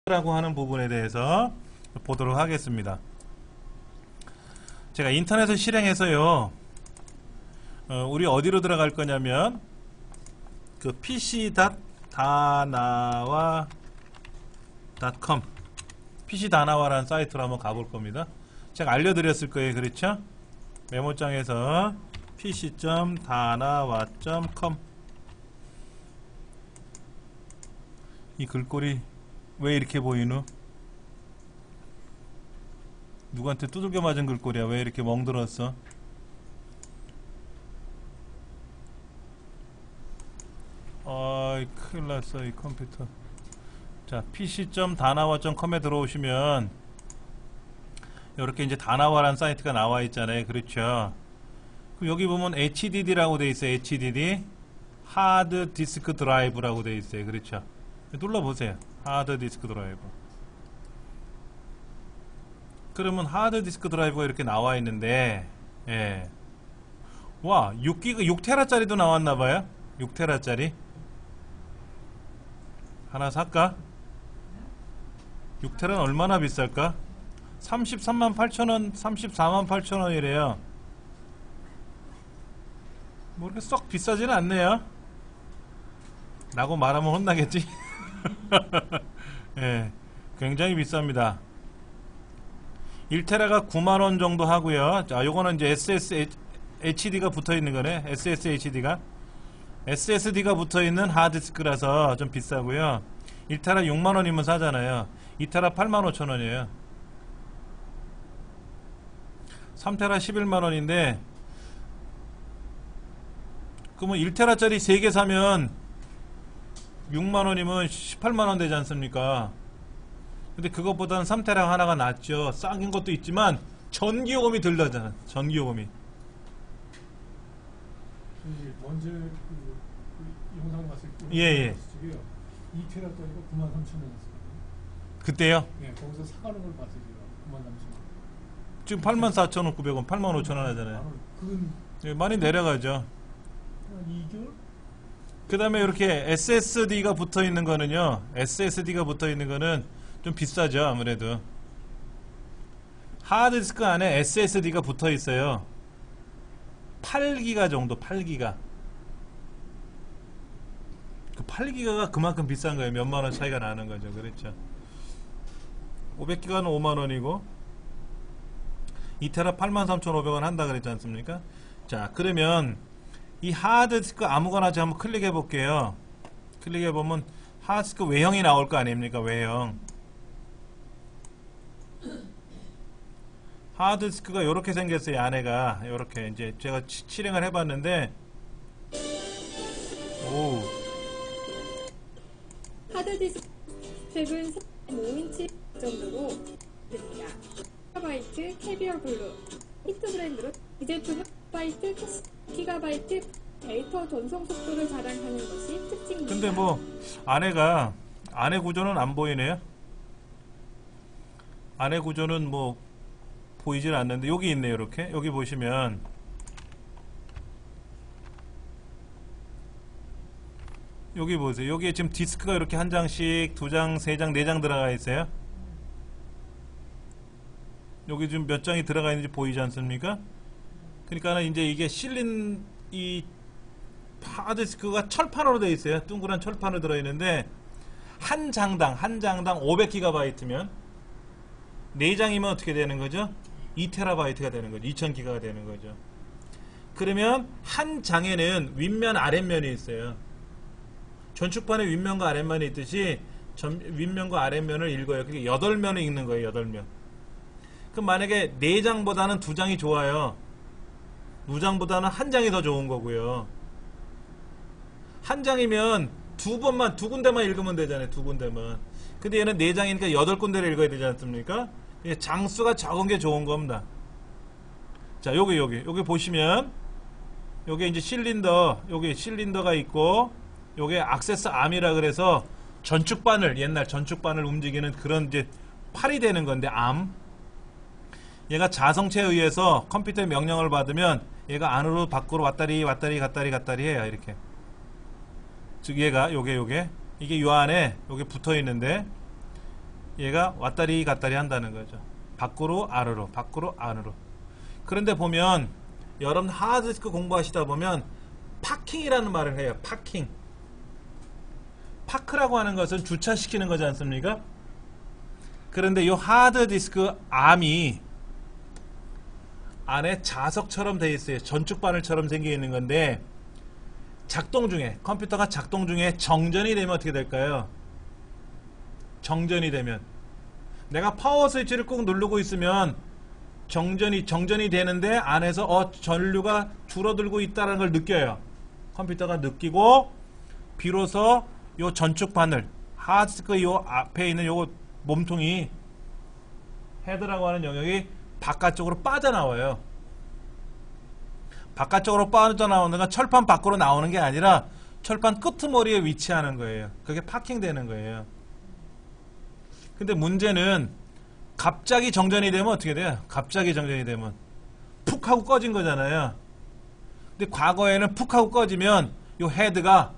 라고 하는 부분에 대해서 보도록 하겠습니다. 제가 인터넷을 실행해서요, 우리 어디로 들어갈 거냐면 그 pc.danawa.com pcdanawa라는 사이트로 한번 가볼 겁니다. 제가 알려드렸을 거예요. 그렇죠? 메모장에서 pc.danawa.com 이 글꼴이 왜 이렇게 보이노? 누구한테 두들겨 맞은 글꼴이야. 왜 이렇게 멍들었어? 아이 큰일났어 이 컴퓨터. 자, pc.danawa.com에 들어오시면 이렇게 이제 다나와라는 사이트가 나와 있잖아요. 그렇죠? 그럼 여기 보면 HDD라고 돼 있어요. HDD 하드 디스크 드라이브라고 돼 있어요. 그렇죠? 눌러보세요. 하드 디스크 드라이브. 그러면 하드 디스크 드라이브가 이렇게 나와 있는데, 예. 와, 6테라짜리도 나왔나봐요. 6테라짜리. 하나 살까? 6테라는 얼마나 비쌀까? 33만 8천원, 34만 8천원이래요. 뭐 이렇게 썩 비싸지는 않네요. 라고 말하면 혼나겠지? 예, 굉장히 비쌉니다. 1테라가 9만원 정도 하고요. 자, 요거는 이제 SSHD가 붙어있는 거네. SSHD가 SSD가 붙어있는 하드디스크라서 좀 비싸고요. 1테라 6만원이면 사잖아요. 2테라 8만 5천원이에요 3테라 11만원인데 그러면 1테라짜리 3개 사면 6만원이면 18만원 되지 않습니까? 근데 그것보다는 3테라 하나가 낫죠. 싼 것도 있지만 전기요금이 덜 나잖아. 전기요금이. 먼저 그 영상 봤을 때 예. 2테라짜리가 93,000원이었어요. 그때요? 네, 거기서 사가는 걸 봤어요. 93,000원. 지금 84,900원, 85,000원 하잖아요. 그건 예, 많이 내려가죠. 한 2개월? 그 다음에 이렇게 SSD가 붙어 있는 거는요, SSD가 붙어 있는 거는 좀 비싸죠. 아무래도 하드디스크 안에 SSD가 붙어 있어요. 8기가 정도. 8기가. 그 8기가가 그만큼 비싼 거예요. 몇만원 차이가 나는 거죠. 그렇죠? 500기가는 5만원이고 2테라 83,500원 한다 그랬지 않습니까? 자, 그러면 이 하드디스크 아무거나 한번 클릭해 볼게요. 클릭해 보면 하드디스크 외형이 나올 거 아닙니까? 외형. 하드디스크가 이렇게 생겼어요. 안에가 이렇게 이제 제가 실행을 해봤는데, 오. 하드디스크는 5인치 정도로 됩니다. 기가바이트 캐비어 블루 히트 브랜드로 이 제품은 바이트 기가바이트 데이터 전송 속도를 자랑하는 것이 특징입니다. 근데 뭐 안에 구조는 안 보이네요. 안에 구조는 뭐 보이질 않는데 여기 있네요. 이렇게 여기 보시면 여기 보세요. 여기에 지금 디스크가 이렇게 한 장씩, 두 장, 세 장, 네 장 들어가 있어요. 여기 지금 몇 장이 들어가 있는지 보이지 않습니까? 그러니까 이제 이게 실린 이 하드디스크가 철판으로 되어 있어요. 둥그란 철판으로 들어 있는데 한 장당 500기가바이트면 4장이면 어떻게 되는 거죠? 2테라바이트가 되는 거죠. 2000기가가 되는 거죠. 그러면 한 장에는 윗면 아랫면이 있어요. 전축판에 윗면과 아랫면이 있듯이 윗면과 아랫면을 읽어요. 그게 8면을 읽는 거예요. 8면. 그럼 만약에 4장보다는 2장이 좋아요. 2장보다는 한 장이 더 좋은 거고요. 한 장이면 두 군데만 읽으면 되잖아요. 두 군데만. 근데 얘는 4장이니까 8군데를 읽어야 되지 않습니까? 장수가 적은 게 좋은 겁니다. 자, 여기 보시면 여기 이제 여기 실린더가 있고 요게 액세스 암이라 그래서 옛날 전축반을 움직이는 그런 이제 팔이 되는 건데, 암. 얘가 자성체에 의해서 컴퓨터의 명령을 받으면 얘가 안으로 밖으로 왔다리 해요. 이렇게. 즉 얘가 요게 이게 요 안에 요게 붙어 있는데 얘가 왔다리 갔다리 한다는 거죠. 밖으로 안으로, 밖으로 안으로. 그런데 보면 여러분 하드디스크 공부하시다 보면 파킹이라는 말을 해요. 파킹. 파크라고 하는 것은 주차시키는 거지 않습니까? 그런데 이 하드디스크 암이 안에 자석처럼 되어 있어요. 전축 바늘처럼 생겨 있는 건데 작동 중에, 컴퓨터가 작동 중에 정전이 되면 어떻게 될까요? 정전이 되면 내가 파워 스위치를 꾹 누르고 있으면 정전이 되는데 안에서 전류가 줄어들고 있다는 걸 느껴요. 컴퓨터가 느끼고 비로소 요 전축 바늘, 하드디스크 요 앞에 있는 요 몸통이 헤드라고 하는 영역이 바깥쪽으로 빠져나와요. 바깥쪽으로 빠져나오는 건 철판 밖으로 나오는 게 아니라 철판 끄트머리에 위치하는 거예요. 그게 파킹되는 거예요. 근데 문제는 갑자기 정전이 되면 어떻게 돼요? 갑자기 정전이 되면 푹 하고 꺼진 거잖아요. 근데 과거에는 푹 하고 꺼지면 요 헤드가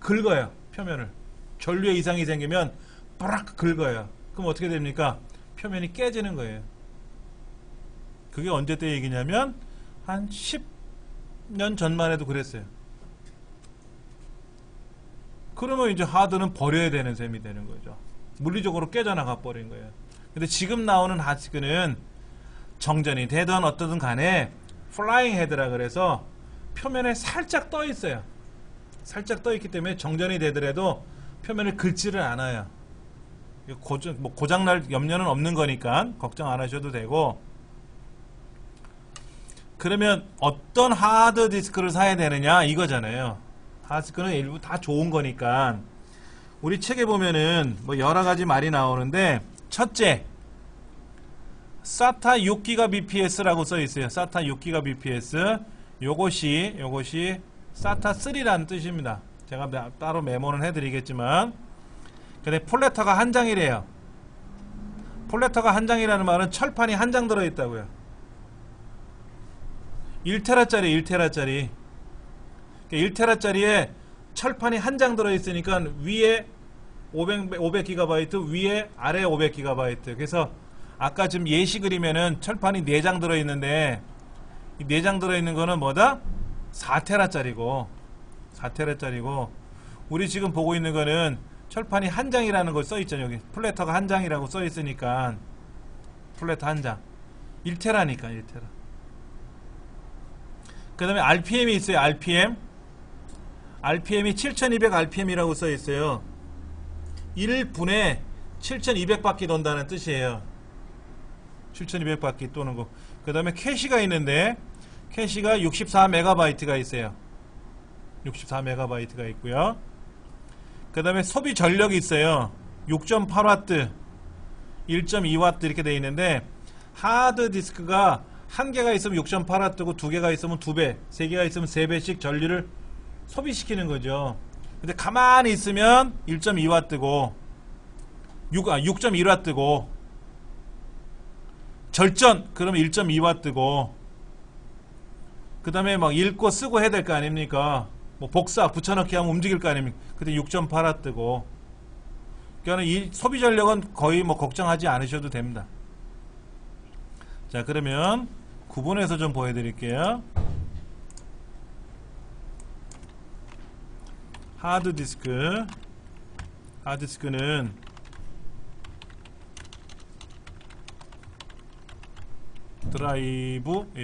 긁어요. 표면을. 전류에 이상이 생기면 빠락 긁어요. 그럼 어떻게 됩니까? 표면이 깨지는 거예요. 그게 언제 때 얘기냐면 한 10년 전만 해도 그랬어요. 그러면 이제 하드는 버려야 되는 셈이 되는 거죠. 물리적으로 깨져나가 버린 거예요. 근데 지금 나오는 하드디스크는 정전이 되든 어떠든 간에 플라잉 헤드라 그래서 표면에 살짝 떠 있어요. 살짝 떠 있기 때문에 정전이 되더라도 표면을 긁지를 않아요. 고장날 염려는 없는 거니까 걱정 안 하셔도 되고. 그러면 어떤 하드디스크를 사야 되느냐 이거잖아요. 하드디스크는 일부 다 좋은 거니까. 우리 책에 보면은 뭐 여러가지 말이 나오는데 첫째, SATA 6GBPS라고 써있어요. SATA 6GBPS. 요것이 SATA 3라는 뜻입니다. 제가 따로 메모는 해드리겠지만, 근데 폴레터가 한 장이래요. 폴레터가 한 장이라는 말은 철판이 한 장 들어있다고요. 1테라짜리 1테라짜리 1테라짜리에 철판이 한 장 들어있으니까 위에 500GB, 위에 아래 500GB. 그래서 아까 지금 예시 그리면은 철판이 4장 들어있는데 이 4장 들어있는 거는 뭐다? 4테라짜리고 우리 지금 보고 있는 거는 철판이 한 장이라는 걸 써있잖아요. 여기 플래터가 한 장이라고 써있으니까 플래터 한 장 1테라니까 1테라. 그 다음에 RPM이 있어요. RPM이 7200rpm이라고 써있어요. 1분에 7200바퀴 돈다는 뜻이에요. 7200바퀴 도는 거. 그 다음에 캐시가 있는데 캐시가 64MB가 있어요. 64MB가 있고요. 그 다음에 소비 전력이 있어요. 6.8W, 1.2W 이렇게 되어 있는데 하드디스크가 한 개가 있으면 6.8W고 두 개가 있으면 2배, 세 개가 있으면 3배씩 전류를 소비시키는 거죠. 근데 가만히 있으면 1.2W고 6.1W고 절전 그러면 1.2W고 그 다음에 막 읽고 쓰고 해야 될 거 아닙니까? 뭐 복사 붙여넣기 하면 움직일 거 아닙니까? 그때 6.8W고 그러니까 이 소비 전력은 거의 뭐 걱정하지 않으셔도 됩니다. 자, 그러면 구분해서 좀 보여드릴게요. 하드디스크는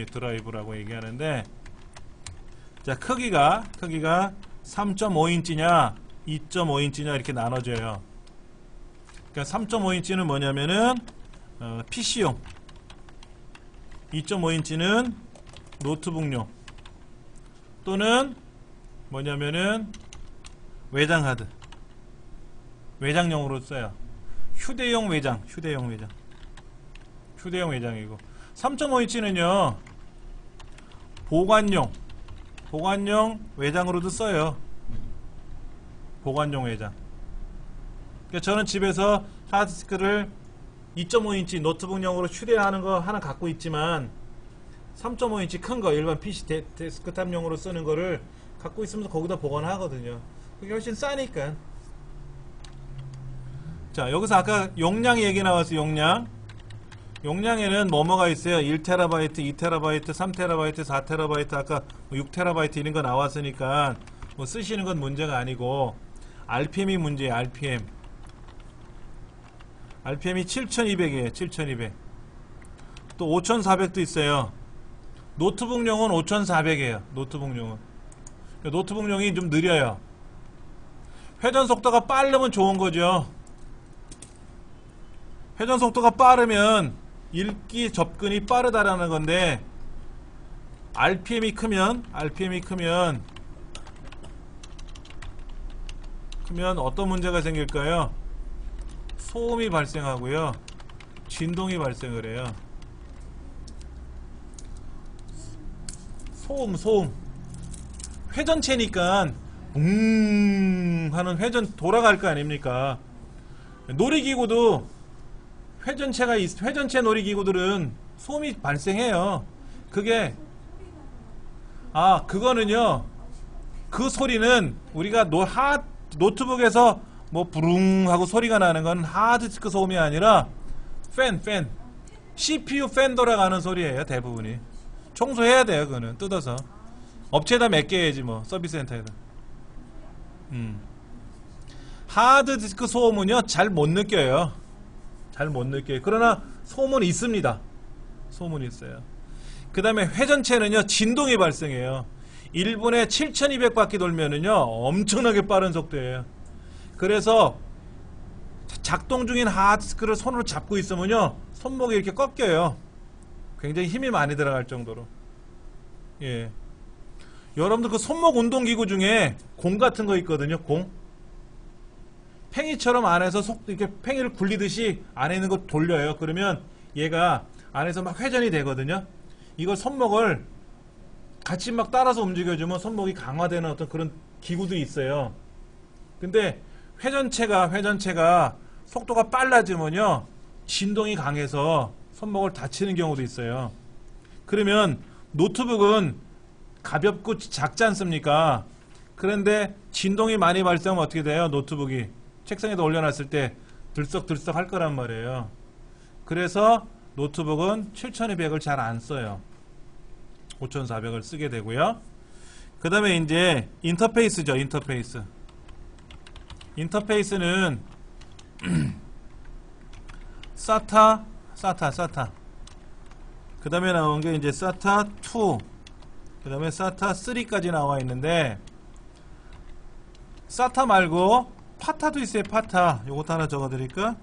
드라이브라고 얘기하는데, 자, 크기가 3.5인치냐 2.5인치냐 이렇게 나눠져요. 그러니까 3.5인치는 뭐냐면은 PC용, 2.5인치는 노트북용, 또는 뭐냐면은 외장 하드, 외장용으로 써요. 휴대용 외장이고, 3.5인치는요 보관용 외장으로도 써요. 보관용 외장. 그러니까 저는 집에서 하드디스크를 2.5인치 노트북용으로 휴대하는 거 하나 갖고 있지만 3.5인치 큰 거 일반 PC 데스크탑용으로 쓰는 거를 갖고 있으면서 거기다 보관하거든요. 그게 훨씬 싸니까. 자, 자, 여기서 아까 용량 얘기 나왔어요. 용량에는 뭐뭐가 있어요. 1TB, 2TB, 3TB, 4TB, 아까 6TB 이런 거 나왔으니까 뭐 쓰시는 건 문제가 아니고 RPM이 문제예요. RPM이 7200이에요. 7200. 또 5400도 있어요. 노트북용은 5400이에요. 노트북용이 좀 느려요. 회전 속도가 빠르면 좋은 거죠. 회전 속도가 빠르면 읽기 접근이 빠르다라는 건데 RPM이 크면 어떤 문제가 생길까요? 소음이 발생하고요. 진동이 발생을 해요. 소음. 회전체니까 하는 회전 돌아갈 거 아닙니까? 놀이기구도 회전체 놀이기구들은 소음이 발생해요. 그거는요. 그 소리는 우리가 노트북에서 뭐 부릉 하고 소리가 나는 건 하드디스크 소음이 아니라 팬 CPU 팬 돌아가는 소리예요. 대부분이. 청소해야 돼요. 그거는 뜯어서 업체에다 맡겨야지 뭐 서비스 센터에다. 하드디스크 소음은요 잘 못 느껴요. 그러나 소음은 있습니다. 소음은 있어요. 그 다음에 회전체는요 진동이 발생해요. 1분에 7200바퀴 돌면은요 엄청나게 빠른 속도예요. 그래서 작동 중인 하드디스크를 손으로 잡고 있으면요 손목이 이렇게 꺾여요. 굉장히 힘이 많이 들어갈 정도로. 예. 여러분들 그 손목 운동기구 중에 공 같은 거 있거든요. 팽이처럼 안에서 이렇게 팽이를 굴리듯이 안에 있는 거 돌려요. 그러면 얘가 안에서 막 회전이 되거든요. 이걸 손목을 같이 막 따라서 움직여주면 손목이 강화되는 어떤 그런 기구도 있어요. 근데 회전체가 속도가 빨라지면요 진동이 강해서 손목을 다치는 경우도 있어요. 그러면 노트북은 가볍고 작지 않습니까? 그런데 진동이 많이 발생하면 어떻게 돼요? 노트북이 책상에다 올려놨을 때 들썩들썩 할 거란 말이에요. 그래서 노트북은 7200을 잘 안 써요. 5400을 쓰게 되고요. 그 다음에 이제 인터페이스죠. 인터페이스는 SATA 그 다음에 나온 게 이제 SATA 2 그 다음에 SATA 3까지 나와 있는데 SATA 말고 파타도 있어요. 파타 요것도 하나 적어 드릴까?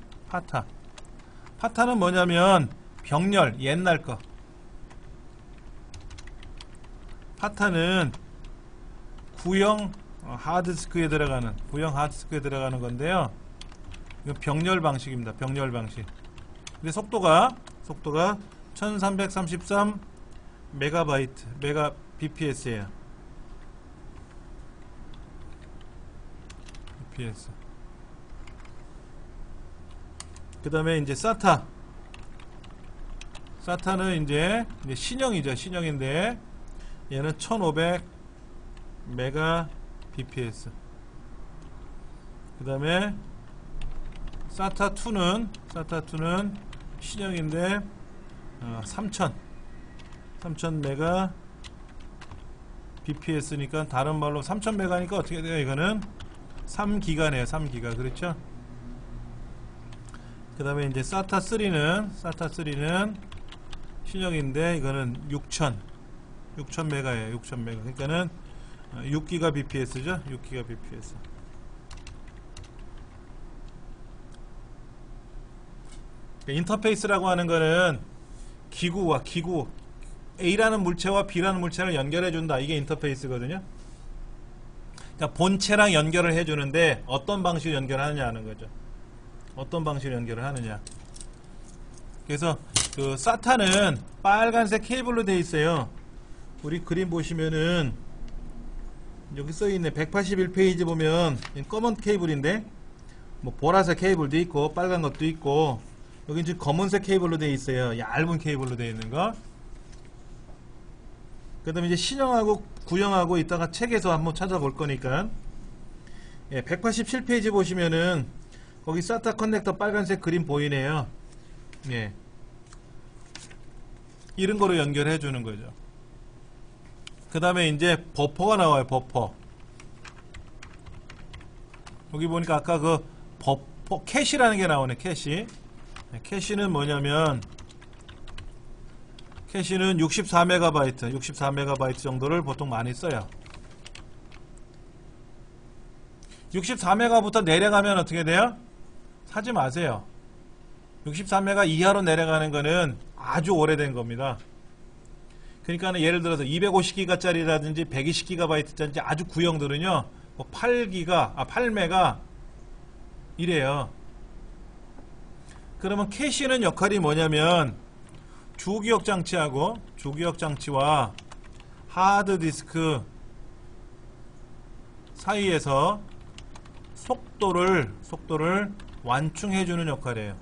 파타는 뭐냐면 병렬 옛날 거. 파타는 구형 하드디스크에 들어가는 건데요. 이거 병렬 방식입니다. 병렬 방식. 근데 속도가 1333 메가 bps예요. bps. 그 다음에 이제 SATA는 이제 신형이죠. 신형인데 얘는 1500 메가 bps. 그 다음에 SATA 2는 신형인데 3000 메가 bps니까 다른 말로 3000 메가니까 어떻게 돼요? 이거는 3기가네요. 3기가. 그렇죠? 그 다음에 이제 SATA 3는 신형인데 이거는 6000 메가예요. 6000 메가. 그러니까는 6기가 bps죠. 6기가 bps. 인터페이스라고 하는 거는 기구 A라는 물체와 B라는 물체를 연결해 준다. 이게 인터페이스거든요. 그러니까 본체랑 연결을 해 주는데 어떤 방식으로 연결하느냐 하는 거죠. 어떤 방식으로 연결을 하느냐. 그래서 그 SATA는 빨간색 케이블로 되어 있어요. 우리 그림 보시면은 여기 써 있네. 181페이지 보면 검은 케이블인데 뭐 보라색 케이블도 있고 빨간 것도 있고 여기 지금 검은색 케이블로 되어 있어요. 얇은 케이블로 되어 있는 거. 그 다음에 이제 신형하고 구형하고 이따가 책에서 한번 찾아볼 거니까. 예, 187페이지 보시면은 거기 SATA 커넥터 빨간색 그림 보이네요. 예. 이런 거로 연결해 주는 거죠. 그 다음에 이제 버퍼가 나와요. 버퍼. 여기 보니까 아까 그 버퍼 캐시라는 게 나오네. 캐시. 캐시는 뭐냐면 캐시는 64MB 정도를 보통 많이 써요. 64MB부터 내려가면 어떻게 돼요? 사지 마세요. 64MB 이하로 내려가는 거는 아주 오래된 겁니다. 그러니까 예를 들어서 250GB짜리라든지 120GB짜리 아주 구형들은요, 뭐 8메가 이래요. 그러면 캐시는 역할이 뭐냐면 주기억 장치하고 주기억 장치와 하드디스크 사이에서 속도를 완충해주는 역할이에요.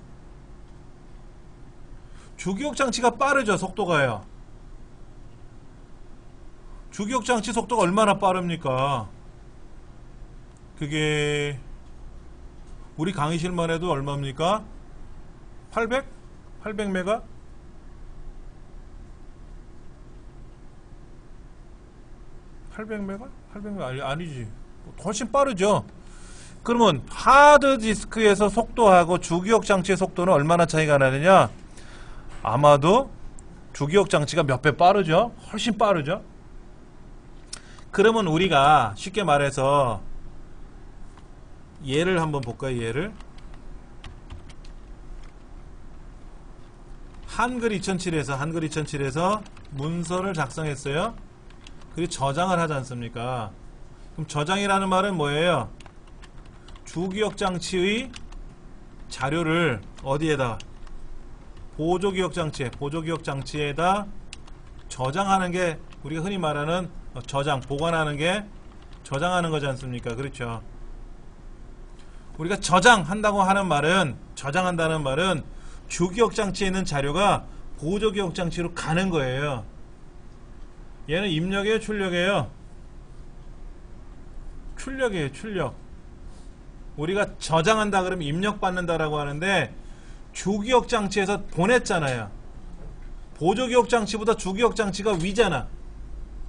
주기억 장치가 빠르죠. 속도가요. 주기억 장치 속도가 얼마나 빠릅니까? 그게 우리 강의실만 해도 얼마입니까? 800메가? 800메가 아니지. 훨씬 빠르죠. 그러면 하드디스크에서 속도하고 주기억 장치의 속도는 얼마나 차이가 나느냐? 아마도 주기억 장치가 몇 배 빠르죠. 훨씬 빠르죠. 그러면 우리가 쉽게 말해서 예를 한번 볼까요? 예를 한글 2007에서 문서를 작성했어요. 그리고 저장을 하지 않습니까? 그럼 저장이라는 말은 뭐예요? 주기억 장치의 자료를 어디에다? 보조기억 장치에다 저장하는 게 우리가 흔히 말하는 저장, 보관하는 게 저장하는 거지 않습니까? 그렇죠. 우리가 저장한다는 말은 주기억 장치에 있는 자료가 보조기억 장치로 가는 거예요. 얘는 입력이에요, 출력이에요? 출력이에요, 출력. 우리가 저장한다 그러면 입력받는다라고 하는데 주기억 장치에서 보냈잖아요. 보조기억 장치보다 주기억 장치가 위잖아.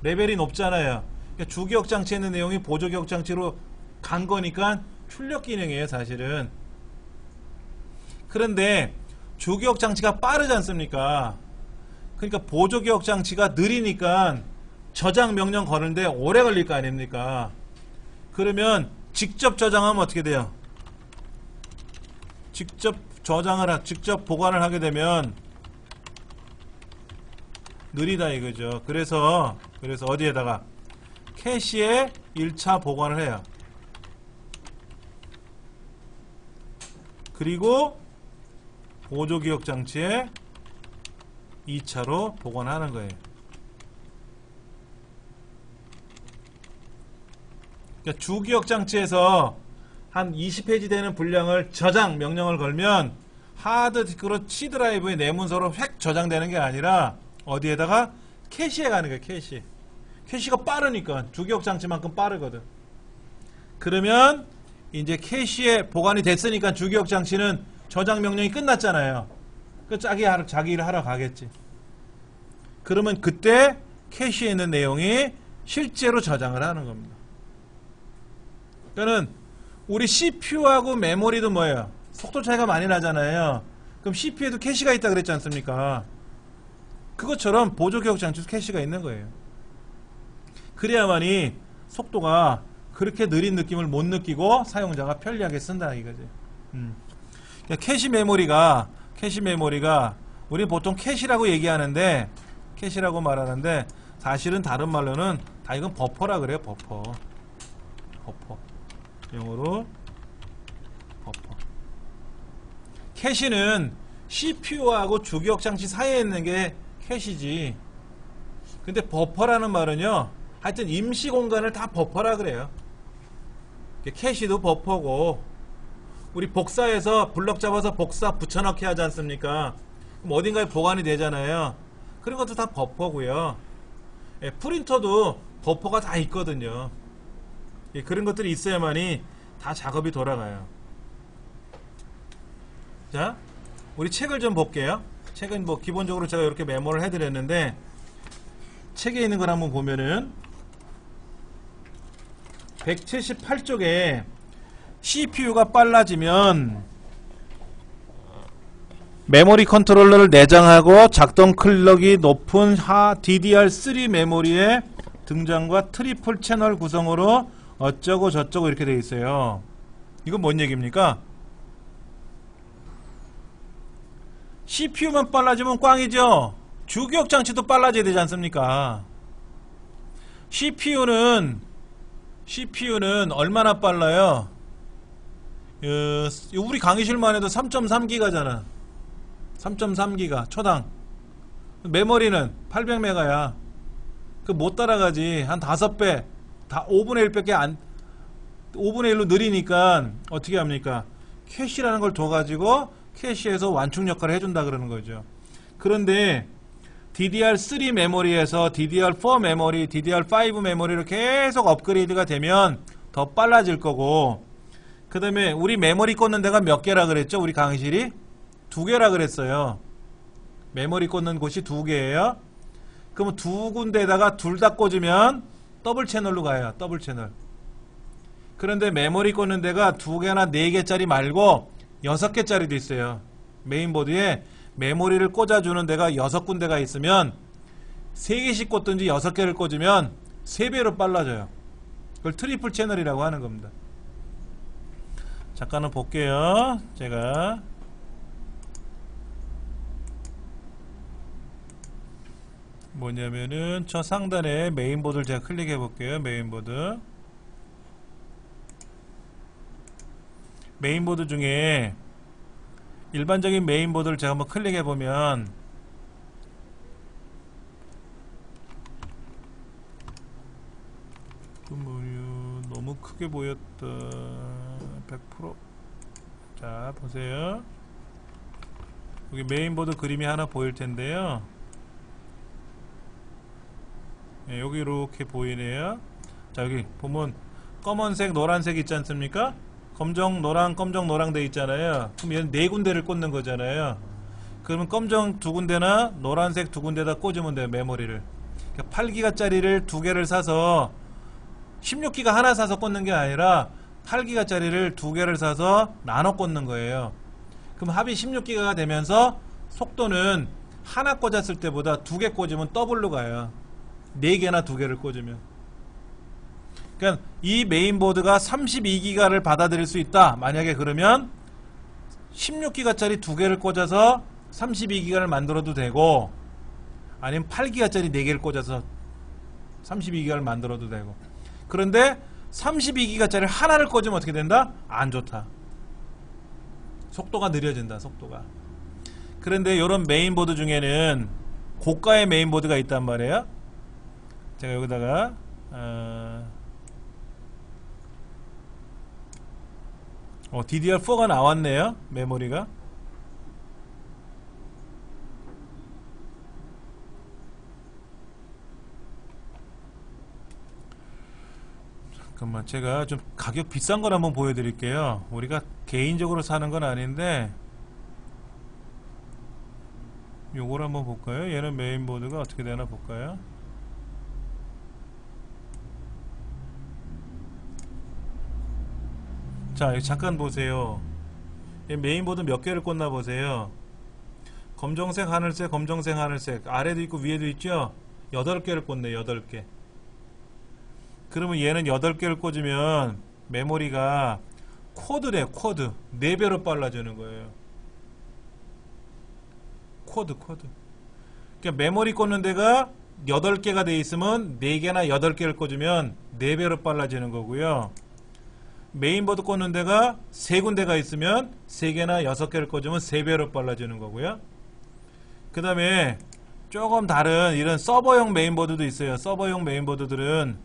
레벨이 높잖아요. 그러니까 주기억 장치에 있는 내용이 보조기억 장치로 간 거니까 출력 기능이에요, 사실은. 그런데 주기억 장치가 빠르지 않습니까? 그러니까 보조기억 장치가 느리니까 저장 명령 거는데 오래 걸릴 거 아닙니까? 그러면 직접 저장하면 어떻게 돼요? 직접 보관을 하게 되면 느리다 이거죠. 그래서 어디에다가 캐시에 1차 보관을 해요. 그리고 보조기억 장치에 2차로 보관하는 거예요. 그러니까 주기억 장치에서 한 20페이지 되는 분량을 저장 명령을 걸면 하드디스크로 C 드라이브의 내문서로 획 저장되는 게 아니라 어디에다가 캐시에 가는 거예요. 캐시가 빠르니까 주기억 장치만큼 빠르거든. 그러면 이제 캐시에 보관이 됐으니까 주기억 장치는 저장 명령이 끝났잖아요. 그 자기 일을 하러 가겠지. 그러면 그때 캐시에 있는 내용이 실제로 저장을 하는 겁니다. 그러니까 우리 CPU하고 메모리도 뭐예요? 속도 차이가 많이 나잖아요. 그럼 CPU에도 캐시가 있다 그랬지 않습니까? 그것처럼 보조기억 장치도 캐시가 있는 거예요. 그래야만이 속도가 그렇게 느린 느낌을 못 느끼고 사용자가 편리하게 쓴다 이거지. 그러니까 캐시 메모리가 우리 보통 캐시라고 얘기하는데 캐시라고 말하는데 사실은 다른 말로는 다 이건 버퍼라 그래요. 버퍼. 영어로 버퍼. 캐시는 CPU하고 주기억 장치 사이에 있는 게 캐시지. 근데 버퍼라는 말은요, 하여튼 임시 공간을 다 버퍼라 그래요. 캐시도 버퍼고, 우리 복사해서 블럭 잡아서 복사 붙여넣기 하지 않습니까? 그럼 어딘가에 보관이 되잖아요. 그런 것도 다 버퍼고요. 예, 프린터도 버퍼가 다 있거든요. 예, 그런 것들이 있어야만이 다 작업이 돌아가요. 자, 우리 책을 좀 볼게요. 책은 뭐 기본적으로 제가 이렇게 메모를 해드렸는데, 책에 있는 걸 한번 보면은 178쪽에 CPU가 빨라지면 메모리 컨트롤러를 내장하고 작동 클럭이 높은 DDR3 메모리의 등장과 트리플 채널 구성으로 어쩌고 저쩌고 이렇게 돼 있어요. 이건 뭔 얘기입니까? CPU만 빨라지면 꽝이죠. 주기억 장치도 빨라져야 되지 않습니까? CPU는 얼마나 빨라요? 우리 강의실만 해도 3.3기가잖아. 3.3기가 초당. 메모리는 800메가야. 그 못 따라가지. 한 5배, 5분의 1밖에 5분의 1로 느리니까 어떻게 합니까? 캐시라는 걸 줘가지고 캐시에서 완충 역할을 해준다 그러는 거죠. 그런데 DDR3 메모리에서 DDR4 메모리, DDR5 메모리로 계속 업그레이드가 되면 더 빨라질 거고, 그 다음에 우리 메모리 꽂는 데가 몇 개라 그랬죠? 우리 강의실이? 2개라 그랬어요. 메모리 꽂는 곳이 2개예요. 그러면 2군데에다가 둘 다 꽂으면 더블 채널로 가요. 더블 채널. 그런데 메모리 꽂는 데가 2개나 4개짜리 말고 6개짜리도 있어요. 메인보드에 메모리를 꽂아주는 데가 6군데가 있으면 3개씩 꽂든지 6개를 꽂으면 3배로 빨라져요. 그걸 트리플 채널이라고 하는 겁니다. 잠깐은 볼게요. 제가 뭐냐면은 저 상단에 메인보드를 제가 클릭해 볼게요. 메인보드 중에 일반적인 메인보드를 제가 한번 클릭해 보면 너무 크게 보였다. 100%. 자, 보세요. 여기 메인보드 그림이 하나 보일 텐데요. 네, 여기 이렇게 보이네요. 자, 여기 보면 검은색, 노란색 있지 않습니까? 검정, 노랑, 검정, 노랑 돼 있잖아요. 그럼 얘는 4군데를 꽂는 거잖아요. 그러면 검정 2군데나 노란색 2군데다 꽂으면 돼요, 메모리를. 그러니까 8기가짜리를 2개를 사서 16기가 하나 사서 꽂는 게 아니라 8기가짜리를 2개를 사서 나눠 꽂는 거예요. 그럼 합이 16기가가 되면서 속도는 하나 꽂았을 때보다 2개 꽂으면 더블로 가요. 4개나 2개를 꽂으면. 그러니까 이 메인보드가 32기가를 받아들일 수 있다. 만약에 그러면 16기가짜리 2개를 꽂아서 32기가를 만들어도 되고, 아니면 8기가짜리 4개를 꽂아서 32기가를 만들어도 되고. 그런데 32기가짜리 하나를 꽂으면 어떻게 된다? 안 좋다. 속도가 느려진다. 속도가. 그런데 이런 메인보드 중에는 고가의 메인보드가 있단 말이에요. 제가 여기다가 DDR4가 나왔네요. 메모리가. 잠깐만, 제가 좀 가격 비싼 걸 한번 보여드릴게요. 우리가 개인적으로 사는 건 아닌데 요걸 한번 볼까요? 얘는 메인보드가 어떻게 되나 볼까요? 자, 여기 잠깐 보세요. 메인보드 몇 개를 꽂나 보세요. 검정색, 하늘색, 검정색, 하늘색. 아래도 있고 위에도 있죠? 8개를 꽂네, 8개. 그러면 얘는 8개를 꽂으면 메모리가 쿼드래, 쿼드. 4배로 빨라지는 거예요. 쿼드. 그러니까 메모리 꽂는 데가 8개가 돼 있으면 4개나 8개를 꽂으면 4배로 빨라지는 거고요. 메인보드 꽂는 데가 3군데가 있으면 3개나 6개를 꽂으면 3배로 빨라지는 거고요. 그 다음에 조금 다른 이런 서버용 메인보드도 있어요. 서버용 메인보드들은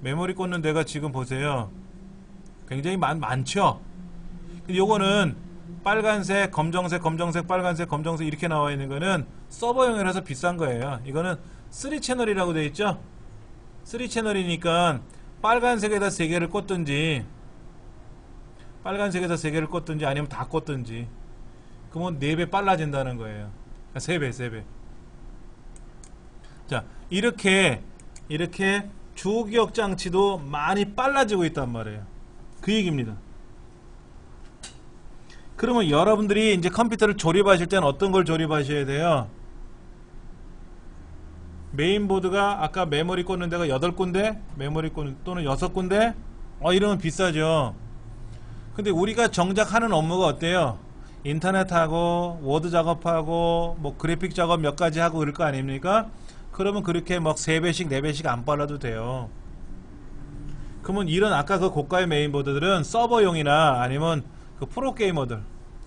메모리 꽂는 데가 지금 보세요. 굉장히 많죠? 근데 요거는 빨간색, 검정색, 검정색, 빨간색, 검정색 이렇게 나와 있는 거는 서버용이라서 비싼 거예요. 이거는 3채널이라고 되어 있죠? 3채널이니까 빨간색에다 3개를 꽂든지 아니면 다 꽂든지 그러면 4배 빨라진다는 거예요. 3배, 3배. 자, 이렇게 주기억 장치도 많이 빨라지고 있단 말이에요. 그 얘기입니다. 그러면 여러분들이 이제 컴퓨터를 조립하실 때는 어떤 걸 조립하셔야 돼요? 메인보드가 아까 메모리 꽂는 데가 8군데, 메모리 꽂는 또는 6군데, 이러면 비싸죠. 근데 우리가 정작 하는 업무가 어때요? 인터넷하고 워드 작업하고 뭐 그래픽 작업 몇 가지 하고 그럴 거 아닙니까? 그러면 그렇게 막 3배씩 4배씩 안 빨라도 돼요. 그러면 이런 아까 그 고가의 메인보드들은 서버용이나 아니면 그 프로게이머들,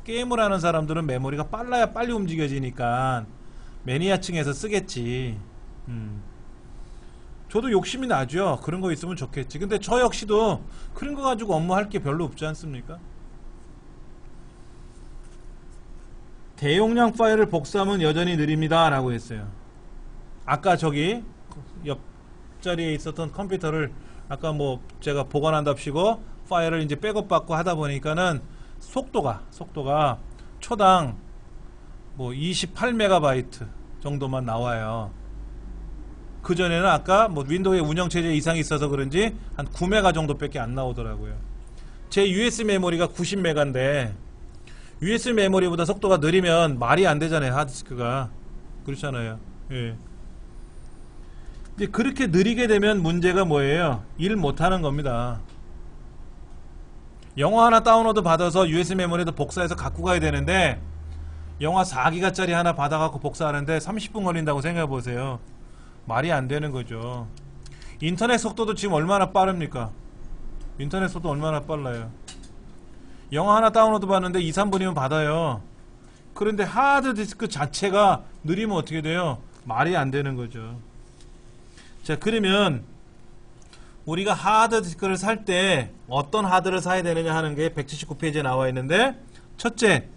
게임을 하는 사람들은 메모리가 빨라야 빨리 움직여지니까 매니아층에서 쓰겠지. 저도 욕심이 나죠. 그런 거 있으면 좋겠지. 근데 저 역시도 그런 거 가지고 업무할 게 별로 없지 않습니까? 대용량 파일을 복사하면 여전히 느립니다 라고 했어요. 아까 저기 옆자리에 있었던 컴퓨터를 아까 뭐 제가 보관한답시고 파일을 이제 백업 받고 하다 보니까는 속도가 초당 뭐 28MB 정도만 나와요. 그전에는 아까 뭐 윈도우의 운영체제 이상이 있어서 그런지 한 9메가 정도밖에 안 나오더라고요. 제 USB 메모리가 90메가인데 USB 메모리보다 속도가 느리면 말이 안 되잖아요. 하드디스크가. 그렇잖아요. 예. 근데 그렇게 느리게 되면 문제가 뭐예요? 일 못하는 겁니다. 영화 하나 다운로드 받아서 USB 메모리에다 복사해서 갖고 가야 되는데 영화 4기가짜리 하나 받아갖고 복사하는데 30분 걸린다고 생각해보세요. 말이 안 되는 거죠. 인터넷 속도도 지금 얼마나 빠릅니까? 인터넷 속도 얼마나 빨라요? 영화 하나 다운로드 받는데 2, 3분이면 받아요. 그런데 하드디스크 자체가 느리면 어떻게 돼요? 말이 안 되는 거죠. 자, 그러면 우리가 하드디스크를 살 때 어떤 하드를 사야 되느냐 하는 게 179페이지에 나와 있는데, 첫째,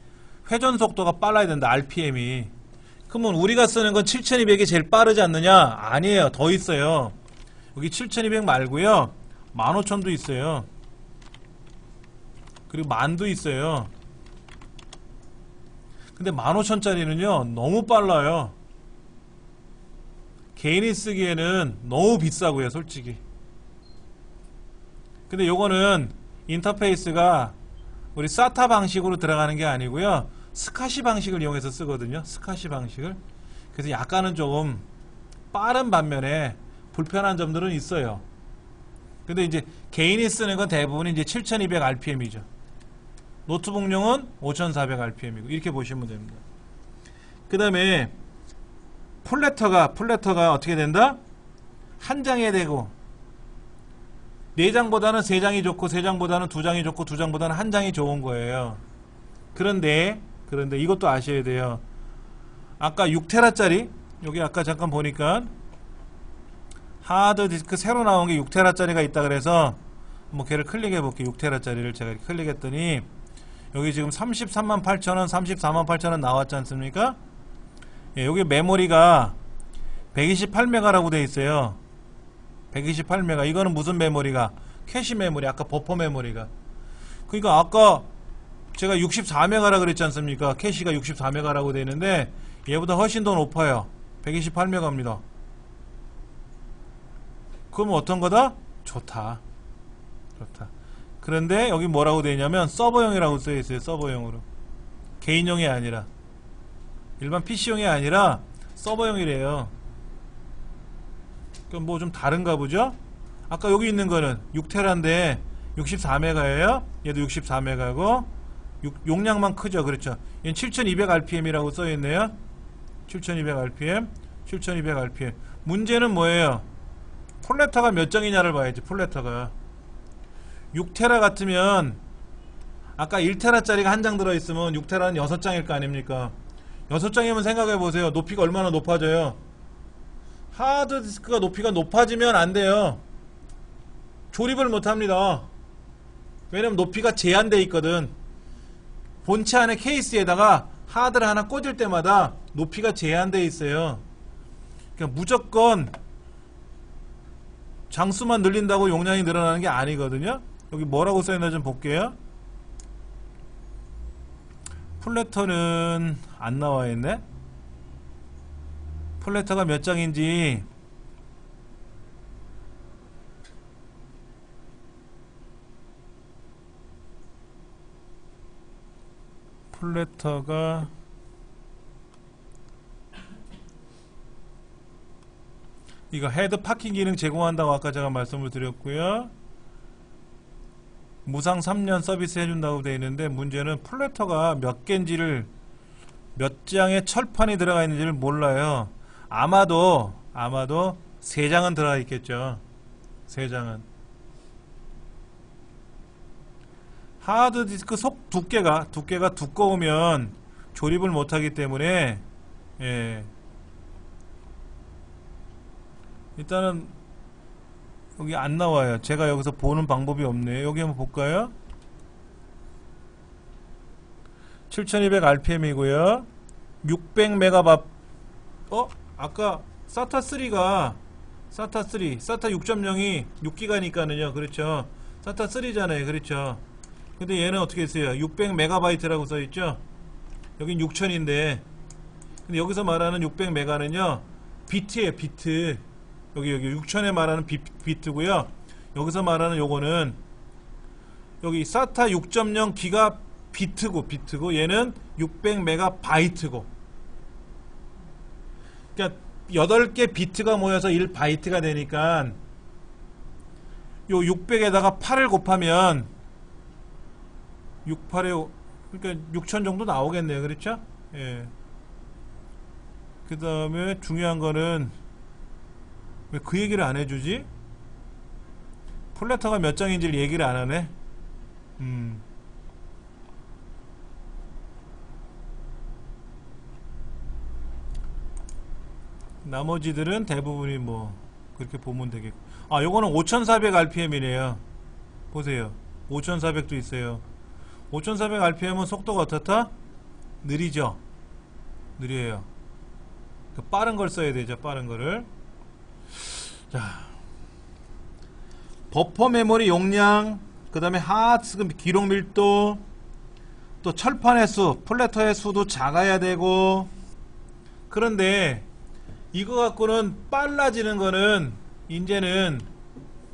회전 속도가 빨라야 된다. RPM이. 그러면 우리가 쓰는 건 7200이 제일 빠르지 않느냐? 아니에요. 더 있어요. 여기 7200 말고요 15000도 있어요. 그리고 10,000도 있어요. 근데 15000짜리는요 너무 빨라요. 개인이 쓰기에는 너무 비싸고요 솔직히. 근데 요거는 인터페이스가 우리 SATA 방식으로 들어가는 게 아니고요 스카시 방식을 이용해서 쓰거든요. 스카시 방식을. 그래서 약간은 조금 빠른 반면에 불편한 점들은 있어요. 근데 이제 개인이 쓰는 건 대부분 이제 7200rpm이죠. 노트북용은 5400rpm이고 이렇게 보시면 됩니다. 그 다음에 플래터가 어떻게 된다? 한 장에 되고 4장보다는 3장이 좋고 3장보다는 2장이 좋고 2장보다는 한 장이 좋은 거예요. 그런데 이것도 아셔야 돼요. 아까 6테라짜리 여기 아까 잠깐 보니까 하드디스크 새로 나온 게 6테라짜리가 있다 그래서 뭐 걔를 클릭해 볼게요. 6테라짜리를 제가 이렇게 클릭했더니 여기 지금 338,000원 348,000원 나왔지 않습니까? 예, 여기 메모리가 128메가라고 돼 있어요. 128메가. 이거는 무슨 메모리가? 캐시 메모리. 아까 버퍼 메모리가. 그러니까 아까 제가 64메가라 그랬지 않습니까? 캐시가 64메가라고 돼 있는데 얘보다 훨씬 더 높아요. 128메가입니다. 그럼 어떤 거다? 좋다. 그런데 여기 뭐라고 되어 있냐면 서버용이라고 쓰여 있어요. 서버용으로. 개인용이 아니라. 일반 PC용이 아니라 서버용이래요. 그럼 뭐 좀 다른가 보죠? 아까 여기 있는 거는 6테라인데 64메가예요. 얘도 64메가고 용량만 크죠. 그렇죠. 얘는 7200rpm이라고 써 있네요. 7200rpm. 문제는 뭐예요? 플래터가 몇 장이냐를 봐야지. 플래터가 6테라 같으면 아까 1테라짜리가 한 장 들어있으면 6테라는 6장일 거 아닙니까? 6장이면 생각해보세요. 높이가 얼마나 높아져요? 하드디스크가 높이가 높아지면 안 돼요. 조립을 못합니다. 왜냐면 높이가 제한되어 있거든. 본체 안에 케이스에다가 하드를 하나 꽂을 때마다 높이가 제한되어 있어요. 그러니까 무조건 장수만 늘린다고 용량이 늘어나는 게 아니거든요. 여기 뭐라고 써있나 좀 볼게요. 플래터는 안 나와 있네. 플래터가 몇 장인지 플래터가 이거 헤드 파킹 기능 제공한다고 아까 제가 말씀을 드렸고요. 무상 3년 서비스 해준다고 되어 있는데 문제는 플래터가 몇 개인지를 몇 장의 철판이 들어가 있는지를 몰라요. 아마도 3장은 들어가 있겠죠. 3장은 하드디스크 속 두께가 두꺼우면 조립을 못하기 때문에 일단은 여기 안 나와요. 제가 여기서 보는 방법이 없네요. 여기 한번 볼까요? 7200rpm이고요 600MB. 아까 SATA 6.0이 6기가니까는요. 그렇죠. SATA 3잖아요. 그렇죠. 근데 얘는 어떻게 했어요? 600MB라고 써있죠. 여긴 6000인데 근데 여기서 말하는 600MB는요 비트예요. 비트. 여기 6000에 말하는 비트고요. 여기서 말하는 요거는 여기 SATA 6.0 기가 비트고 얘는 600MB고. 그러니까 8개 비트가 모여서 1바이트가 되니까 요 600에다가 8을 곱하면 68에 그러니까 6000 정도 나오겠네요. 그렇죠? 예. 그 다음에 중요한 거는 왜 그 얘기를 안 해주지? 플래터가 몇 장인지를 얘기를 안 하네. 나머지들은 대부분이 뭐 그렇게 보면 되겠고. 요거는 5400rpm이네요. 보세요. 5400도 있어요. 5400rpm은 속도가 어떻다? 느리죠? 느려요. 빠른 걸 써야 되죠. 빠른 거를. 자, 버퍼 메모리 용량, 그 다음에 하드디스크 기록 밀도, 또 철판의 수, 플래터의 수도 작아야 되고. 그런데 이거 갖고는 빨라지는 거는 이제는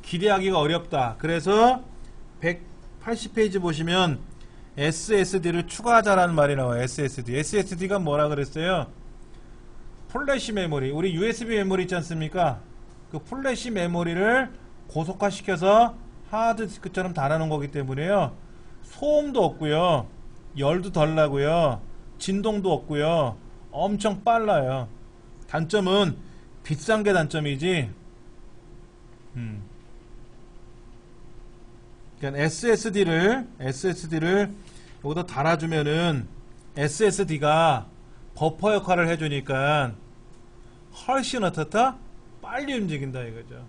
기대하기가 어렵다. 그래서 180페이지 보시면 SSD를 추가하자라는 말이 나와요. SSD가 뭐라 그랬어요? 플래시 메모리, 우리 USB 메모리 있지 않습니까? 그 플래시 메모리를 고속화시켜서 하드디스크처럼 달아놓은 거기 때문에요. 소음도 없고요. 열도 덜 나고요. 진동도 없고요. 엄청 빨라요. 단점은 비싼 게 단점이지. 그러니까 SSD를 여기다 달아주면은 SSD가 버퍼 역할을 해주니까 훨씬 어떻다? 빨리 움직인다 이거죠.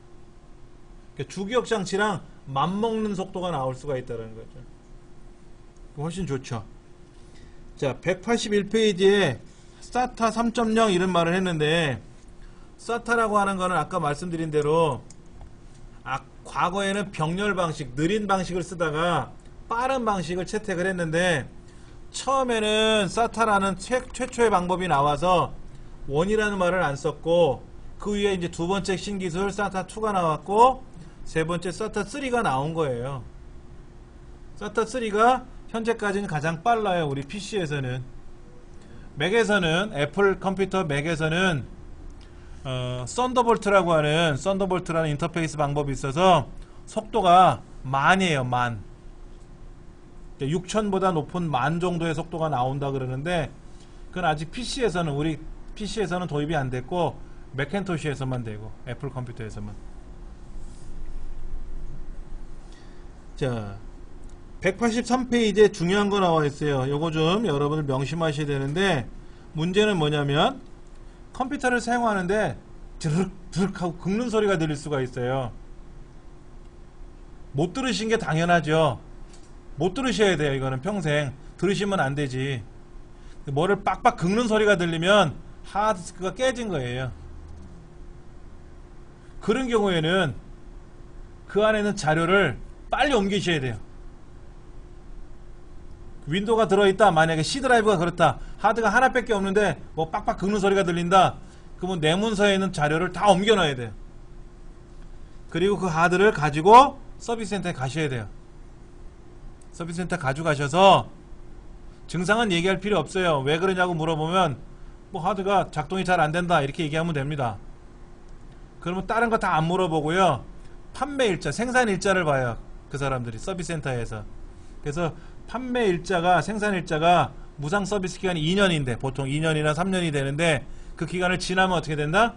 그러니까 주기억 장치랑 맞먹는 속도가 나올 수가 있다는 거죠. 훨씬 좋죠. 자, 181페이지에 SATA 3.0 이런 말을 했는데, SATA라고 하는 거는 아까 말씀드린 대로 과거에는 병렬 방식, 느린 방식을 쓰다가 빠른 방식을 채택을 했는데, 처음에는 SATA라는 최초의 방법이 나와서 원이라는 말을 안 썼고, 그 위에 이제 두 번째 신기술 SATA 2가 나왔고, 세 번째 SATA 3가 나온 거예요. SATA 3가 현재까지는 가장 빨라요. 우리 PC에서는. 맥에서는, 애플 컴퓨터 맥에서는 썬더볼트라고 하는 썬더볼트라는 인터페이스 방법이 있어서 속도가 만이에요. 만. 6000보다 높은 만 정도의 속도가 나온다 그러는데, 그건 아직 PC에서는, 우리 PC에서는 도입이 안 됐고 맥킨토시에서만 되고 애플 컴퓨터에서만. 자, 183페이지에 중요한 거 나와 있어요. 요거 좀 여러분들 명심하셔야 되는데, 문제는 뭐냐면 컴퓨터를 사용하는데 드륵 드륵 하고 긁는 소리가 들릴 수가 있어요. 못 들으신 게 당연하죠. 못 들으셔야 돼요. 이거는 평생 들으시면 안 되지. 뭐를 빡빡 긁는 소리가 들리면 하드디스크가 깨진 거예요. 그런 경우에는 그 안에 있는 자료를 빨리 옮기셔야 돼요. 윈도우가 들어있다. 만약에 C 드라이브가 그렇다. 하드가 하나밖에 없는데 뭐 빡빡 긁는 소리가 들린다. 그러면 내 문서에 있는 자료를 다 옮겨 놔야 돼요. 그리고 그 하드를 가지고 서비스 센터에 가셔야 돼요. 서비스 센터 가져가셔서 증상은 얘기할 필요 없어요. 왜 그러냐고 물어보면 뭐 하드가 작동이 잘 안 된다 이렇게 얘기하면 됩니다. 그러면 다른 거 다 안 물어보고요. 판매 일자, 생산 일자를 봐요. 그 사람들이 서비스 센터에서. 그래서 판매 일자가, 생산 일자가 무상 서비스 기간이 2년인데 보통 2년이나 3년이 되는데 그 기간을 지나면 어떻게 된다?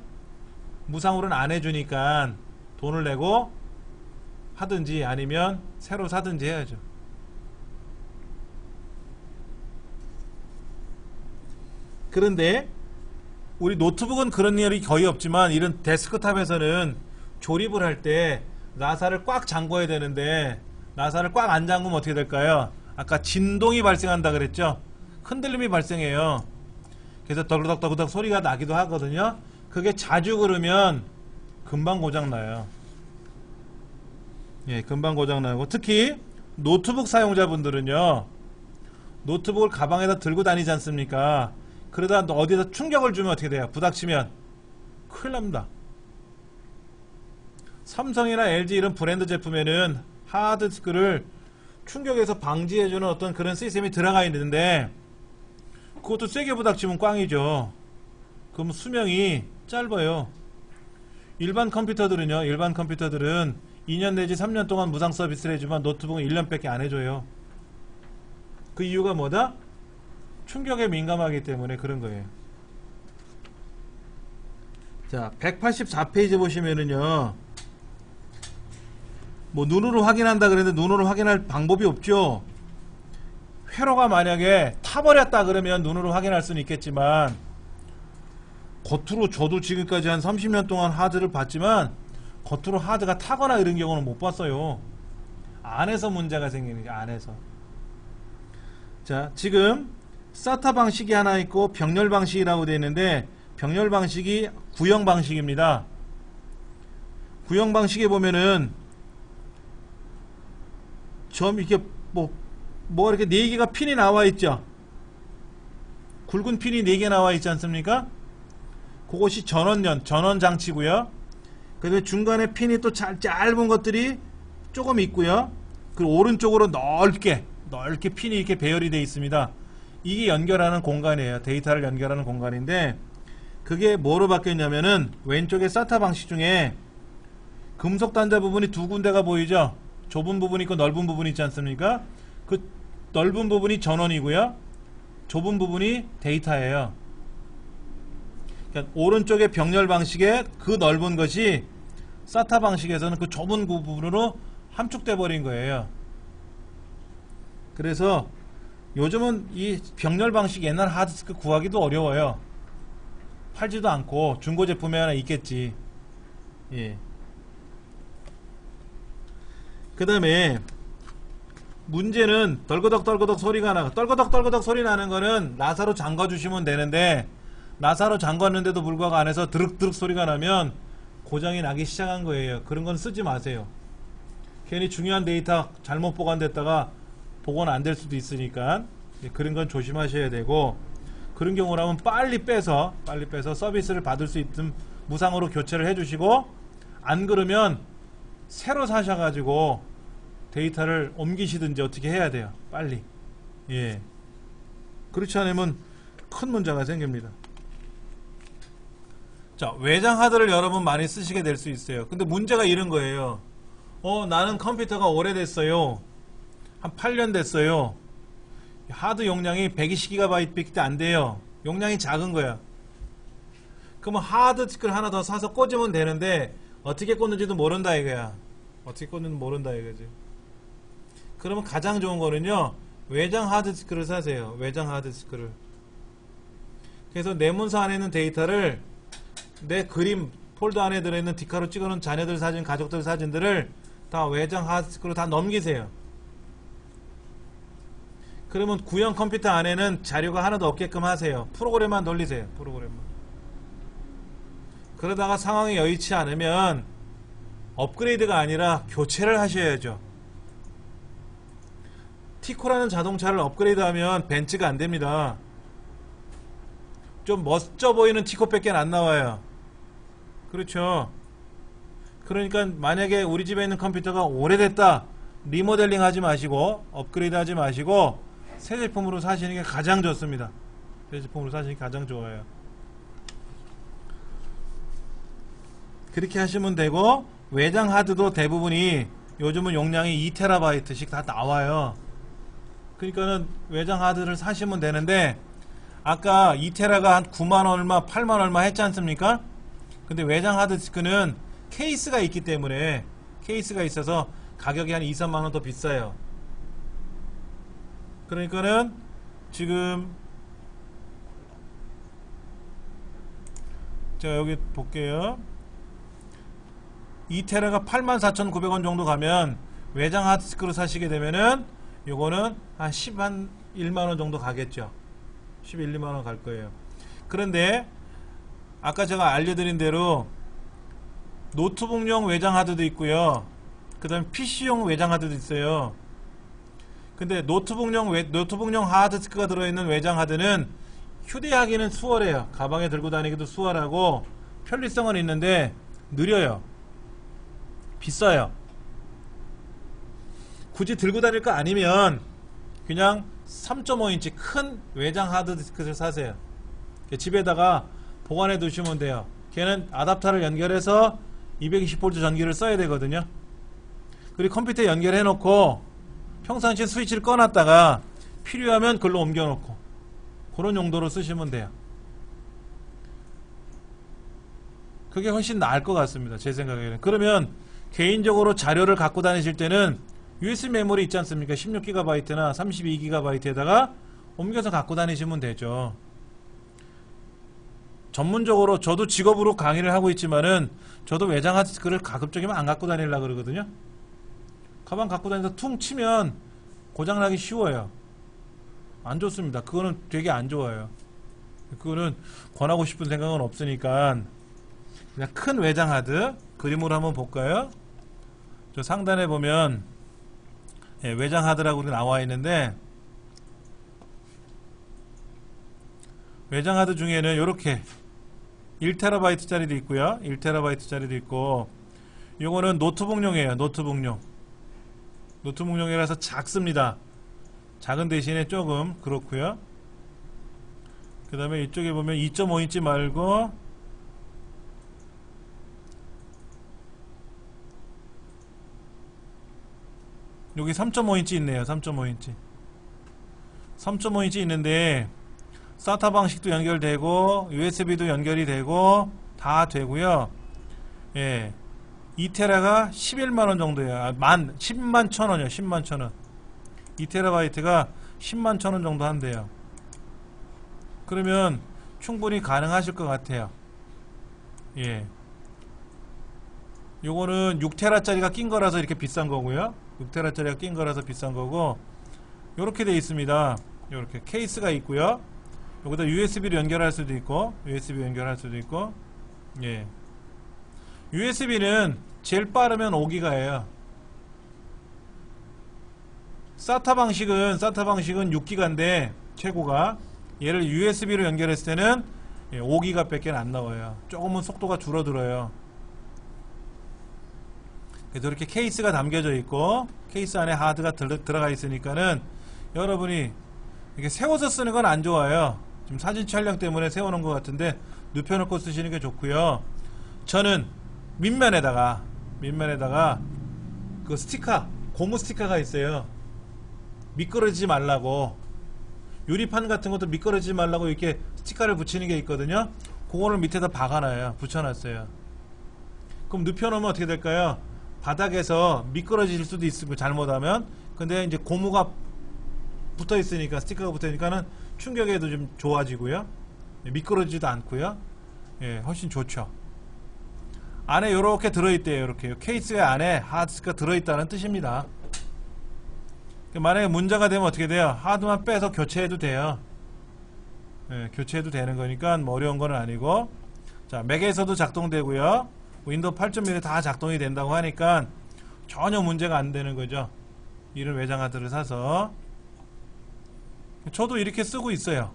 무상으로는 안 해주니까 돈을 내고 하든지 아니면 새로 사든지 해야죠. 그런데 우리 노트북은 그런 일이 거의 없지만 이런 데스크탑에서는 조립을 할 때 나사를 꽉 잠궈야 되는데 나사를 꽉 안 잠그면 어떻게 될까요? 아까 진동이 발생한다 그랬죠? 흔들림이 발생해요. 그래서 덜그덕덜그덕 소리가 나기도 하거든요. 그게 자주 그러면 금방 고장나요. 예, 금방 고장나고 특히 노트북 사용자분들은요. 노트북을 가방에다 들고 다니지 않습니까? 그러다 어디다 충격을 주면 어떻게 돼요? 부닥치면 큰일 납니다. 삼성이나 LG 이런 브랜드 제품에는 하드디스크를 충격에서 방지해주는 어떤 그런 시스템이 들어가 있는데 그것도 세게 부닥치면 꽝이죠. 그럼 수명이 짧아요. 일반 컴퓨터들은요. 일반 컴퓨터들은 2년 내지 3년 동안 무상 서비스를 해주면 노트북은 1년밖에 안 해줘요. 그 이유가 뭐다? 충격에 민감하기 때문에 그런 거예요. 자, 184페이지 보시면은요. 뭐 눈으로 확인한다 그랬는데 눈으로 확인할 방법이 없죠. 회로가 만약에 타버렸다 그러면 눈으로 확인할 수는 있겠지만 겉으로 저도 지금까지 한 30년 동안 하드를 봤지만 겉으로 하드가 타거나 이런 경우는 못 봤어요. 안에서 문제가 생기는 게 안에서. 자, 지금 SATA 방식이 하나 있고 병렬 방식이라고 되어 있는데 병렬 방식이 구형 방식입니다. 구형 방식에 보면은 점 이렇게 뭐 이렇게 4개가 핀이 나와 있죠. 굵은 핀이 4개 나와 있지 않습니까? 그것이 전원 장치고요. 그다음에 중간에 핀이 또 짧은 것들이 조금 있고요. 그리고 오른쪽으로 넓게 핀이 이렇게 배열이 되어 있습니다. 이게 연결하는 공간이에요. 데이터를 연결하는 공간인데 그게 뭐로 바뀌었냐면은 왼쪽에 SATA 방식 중에 금속 단자 부분이 두 군데가 보이죠. 좁은 부분이 있고 넓은 부분이 있지 않습니까? 그 넓은 부분이 전원이고요. 좁은 부분이 데이터예요. 그러니까 오른쪽에 병렬 방식의 그 넓은 것이 SATA 방식에서는 그 좁은 부분으로 함축돼 버린 거예요. 그래서 요즘은 이 병렬 방식 옛날 하드디스크 구하기도 어려워요. 팔지도 않고 중고 제품에 하나 있겠지. 예. 그 다음에 문제는 덜거덕 소리가 나고 떨거덕 소리 나는 거는 나사로 잠가 주시면 되는데 나사로 잠갔는데도 불구하고 안에서 드륵드륵 소리가 나면 고장이 나기 시작한 거예요. 그런 건 쓰지 마세요. 괜히 중요한 데이터 잘못 보관됐다가 복원 안 될 수도 있으니까 그런 건 조심하셔야 되고 그런 경우라면 빨리 빼서 서비스를 받을 수 있든 무상으로 교체를 해주시고 안 그러면 새로 사셔가지고 데이터를 옮기시든지 어떻게 해야 돼요. 빨리. 예. 그렇지 않으면 큰 문제가 생깁니다. 자, 외장 하드를 여러분 많이 쓰시게 될 수 있어요. 근데 문제가 이런 거예요. 나는 컴퓨터가 오래됐어요. 한 8년 됐어요. 하드 용량이 120GB밖에 안 돼요. 용량이 작은 거야. 그러면 하드디스크를 하나 더 사서 꽂으면 되는데 어떻게 꽂는지도 모른다 이거야. 어떻게 꽂는지 모른다 이거지. 그러면 가장 좋은 거는요. 외장 하드디스크를 사세요. 외장 하드디스크를. 그래서 내 문서 안에 있는 데이터를 내 그림 폴더 안에 들어있는 디카로 찍어놓은 자녀들 사진, 가족들 사진들을 다 외장 하드디스크로 다 넘기세요. 그러면 구형 컴퓨터 안에는 자료가 하나도 없게끔 하세요. 프로그램만 돌리세요. 프로그램만. 그러다가 상황이 여의치 않으면 업그레이드가 아니라 교체를 하셔야죠. 티코라는 자동차를 업그레이드하면 벤츠가 안 됩니다. 좀 멋져 보이는 티코밖에 안 나와요. 그렇죠. 그러니까 만약에 우리 집에 있는 컴퓨터가 오래됐다, 리모델링 하지 마시고 업그레이드 하지 마시고 새 제품으로 사시는 게 가장 좋습니다. 새 제품으로 사시는 게 가장 좋아요. 그렇게 하시면 되고, 외장 하드도 대부분이 요즘은 용량이 2TB씩 다 나와요. 그러니까는 외장 하드를 사시면 되는데, 아까 2TB가 한 9만 얼마 8만 얼마 했지 않습니까? 근데 외장 하드 디스크는 케이스가 있기 때문에, 케이스가 있어서 가격이 한 2, 3만원 더 비싸요. 그러니까는 지금 제가 여기 볼게요. 2TB가 84,900원 정도 가면 외장 하드디스크로 사시게 되면은 요거는 한 1만원 정도 가겠죠. 11, 2만원 갈 거예요. 그런데 아까 제가 알려드린 대로 노트북용 외장 하드도 있고요. 그 다음에 PC용 외장 하드도 있어요. 근데 노트북용 하드디스크가 들어있는 외장 하드는 휴대하기는 수월해요. 가방에 들고 다니기도 수월하고 편리성은 있는데 느려요. 비싸요. 굳이 들고 다닐 거 아니면 그냥 3.5인치 큰 외장 하드디스크를 사세요. 집에다가 보관해 두시면 돼요. 걔는 아답터를 연결해서 220V 전기를 써야 되거든요. 그리고 컴퓨터에 연결해 놓고 평상시에 스위치를 꺼놨다가 필요하면 그걸로 옮겨 놓고 그런 용도로 쓰시면 돼요. 그게 훨씬 나을 것 같습니다. 제 생각에는. 그러면 개인적으로 자료를 갖고 다니실 때는 USB 메모리 있지 않습니까? 16GB나 32GB에다가 옮겨서 갖고 다니시면 되죠. 전문적으로 저도 직업으로 강의를 하고 있지만은 저도 외장 하드디스크를 가급적이면 안 갖고 다니려고 그러거든요. 가방 갖고 다니면서 퉁 치면 고장나기 쉬워요. 안 좋습니다. 그거는 되게 안 좋아요. 그거는 권하고 싶은 생각은 없으니까 그냥 큰 외장 하드 그림으로 한번 볼까요? 저 상단에 보면 외장 하드라고 나와 있는데, 외장 하드 중에는 이렇게 1TB 짜리도 있고요. 1TB 짜리도 있고, 요거는 노트북용이에요. 노트북용이라서 작습니다. 작은 대신에 조금 그렇고요. 그 다음에 이쪽에 보면 2.5인치 말고 여기 3.5인치 있네요. 3.5인치 있는데 SATA 방식도 연결되고 USB도 연결이 되고 다 되고요. 예, 2TB가 11만원 정도예요. 10만 천원이요. 10만 천원. 2TB가 10만 천원 정도 한대요. 그러면 충분히 가능하실 것 같아요. 예, 요거는 6TB짜리가 낀 거라서 이렇게 비싼 거고요. 6TB짜리가 낀 거라서 비싼 거고, 요렇게 돼 있습니다. 요렇게 케이스가 있고요. 여기다 USB로 연결할 수도 있고, 예. USB는 제일 빠르면 5기가예요. SATA 방식은 6기가인데 최고가, 얘를 USB로 연결했을 때는 5기가 밖에 안 나와요. 조금은 속도가 줄어들어요. 그래서 이렇게 케이스가 담겨져 있고 케이스 안에 하드가 들어가 있으니까는 여러분이 이렇게 세워서 쓰는 건 안 좋아요. 지금 사진 촬영 때문에 세워놓은 것 같은데 눕혀놓고 쓰시는 게 좋고요. 저는 밑면에다가 그 스티커, 고무 스티커가 있어요. 미끄러지지 말라고, 유리판 같은 것도 미끄러지지 말라고 이렇게 스티커를 붙이는 게 있거든요. 그거를 밑에다 박아놔요. 붙여놨어요. 그럼 눕혀놓으면 어떻게 될까요? 바닥에서 미끄러질 수도 있고 잘못하면. 근데 이제 고무가 붙어 있으니까, 스티커가 붙어 있으니까는 충격에도 좀 좋아지고요. 미끄러지지도 않고요. 예, 훨씬 좋죠. 안에 요렇게 들어있대요. 이렇게 케이스 안에 하드디스크가 들어있다는 뜻입니다. 만약에 문제가 되면 어떻게 돼요? 하드만 빼서 교체해도 돼요. 예, 교체해도 되는 거니까 뭐 어려운 건 아니고. 자, 맥에서도 작동되고요. 윈도우 8.1에 다 작동이 된다고 하니까 전혀 문제가 안 되는 거죠. 이런 외장 하드를 사서. 저도 이렇게 쓰고 있어요.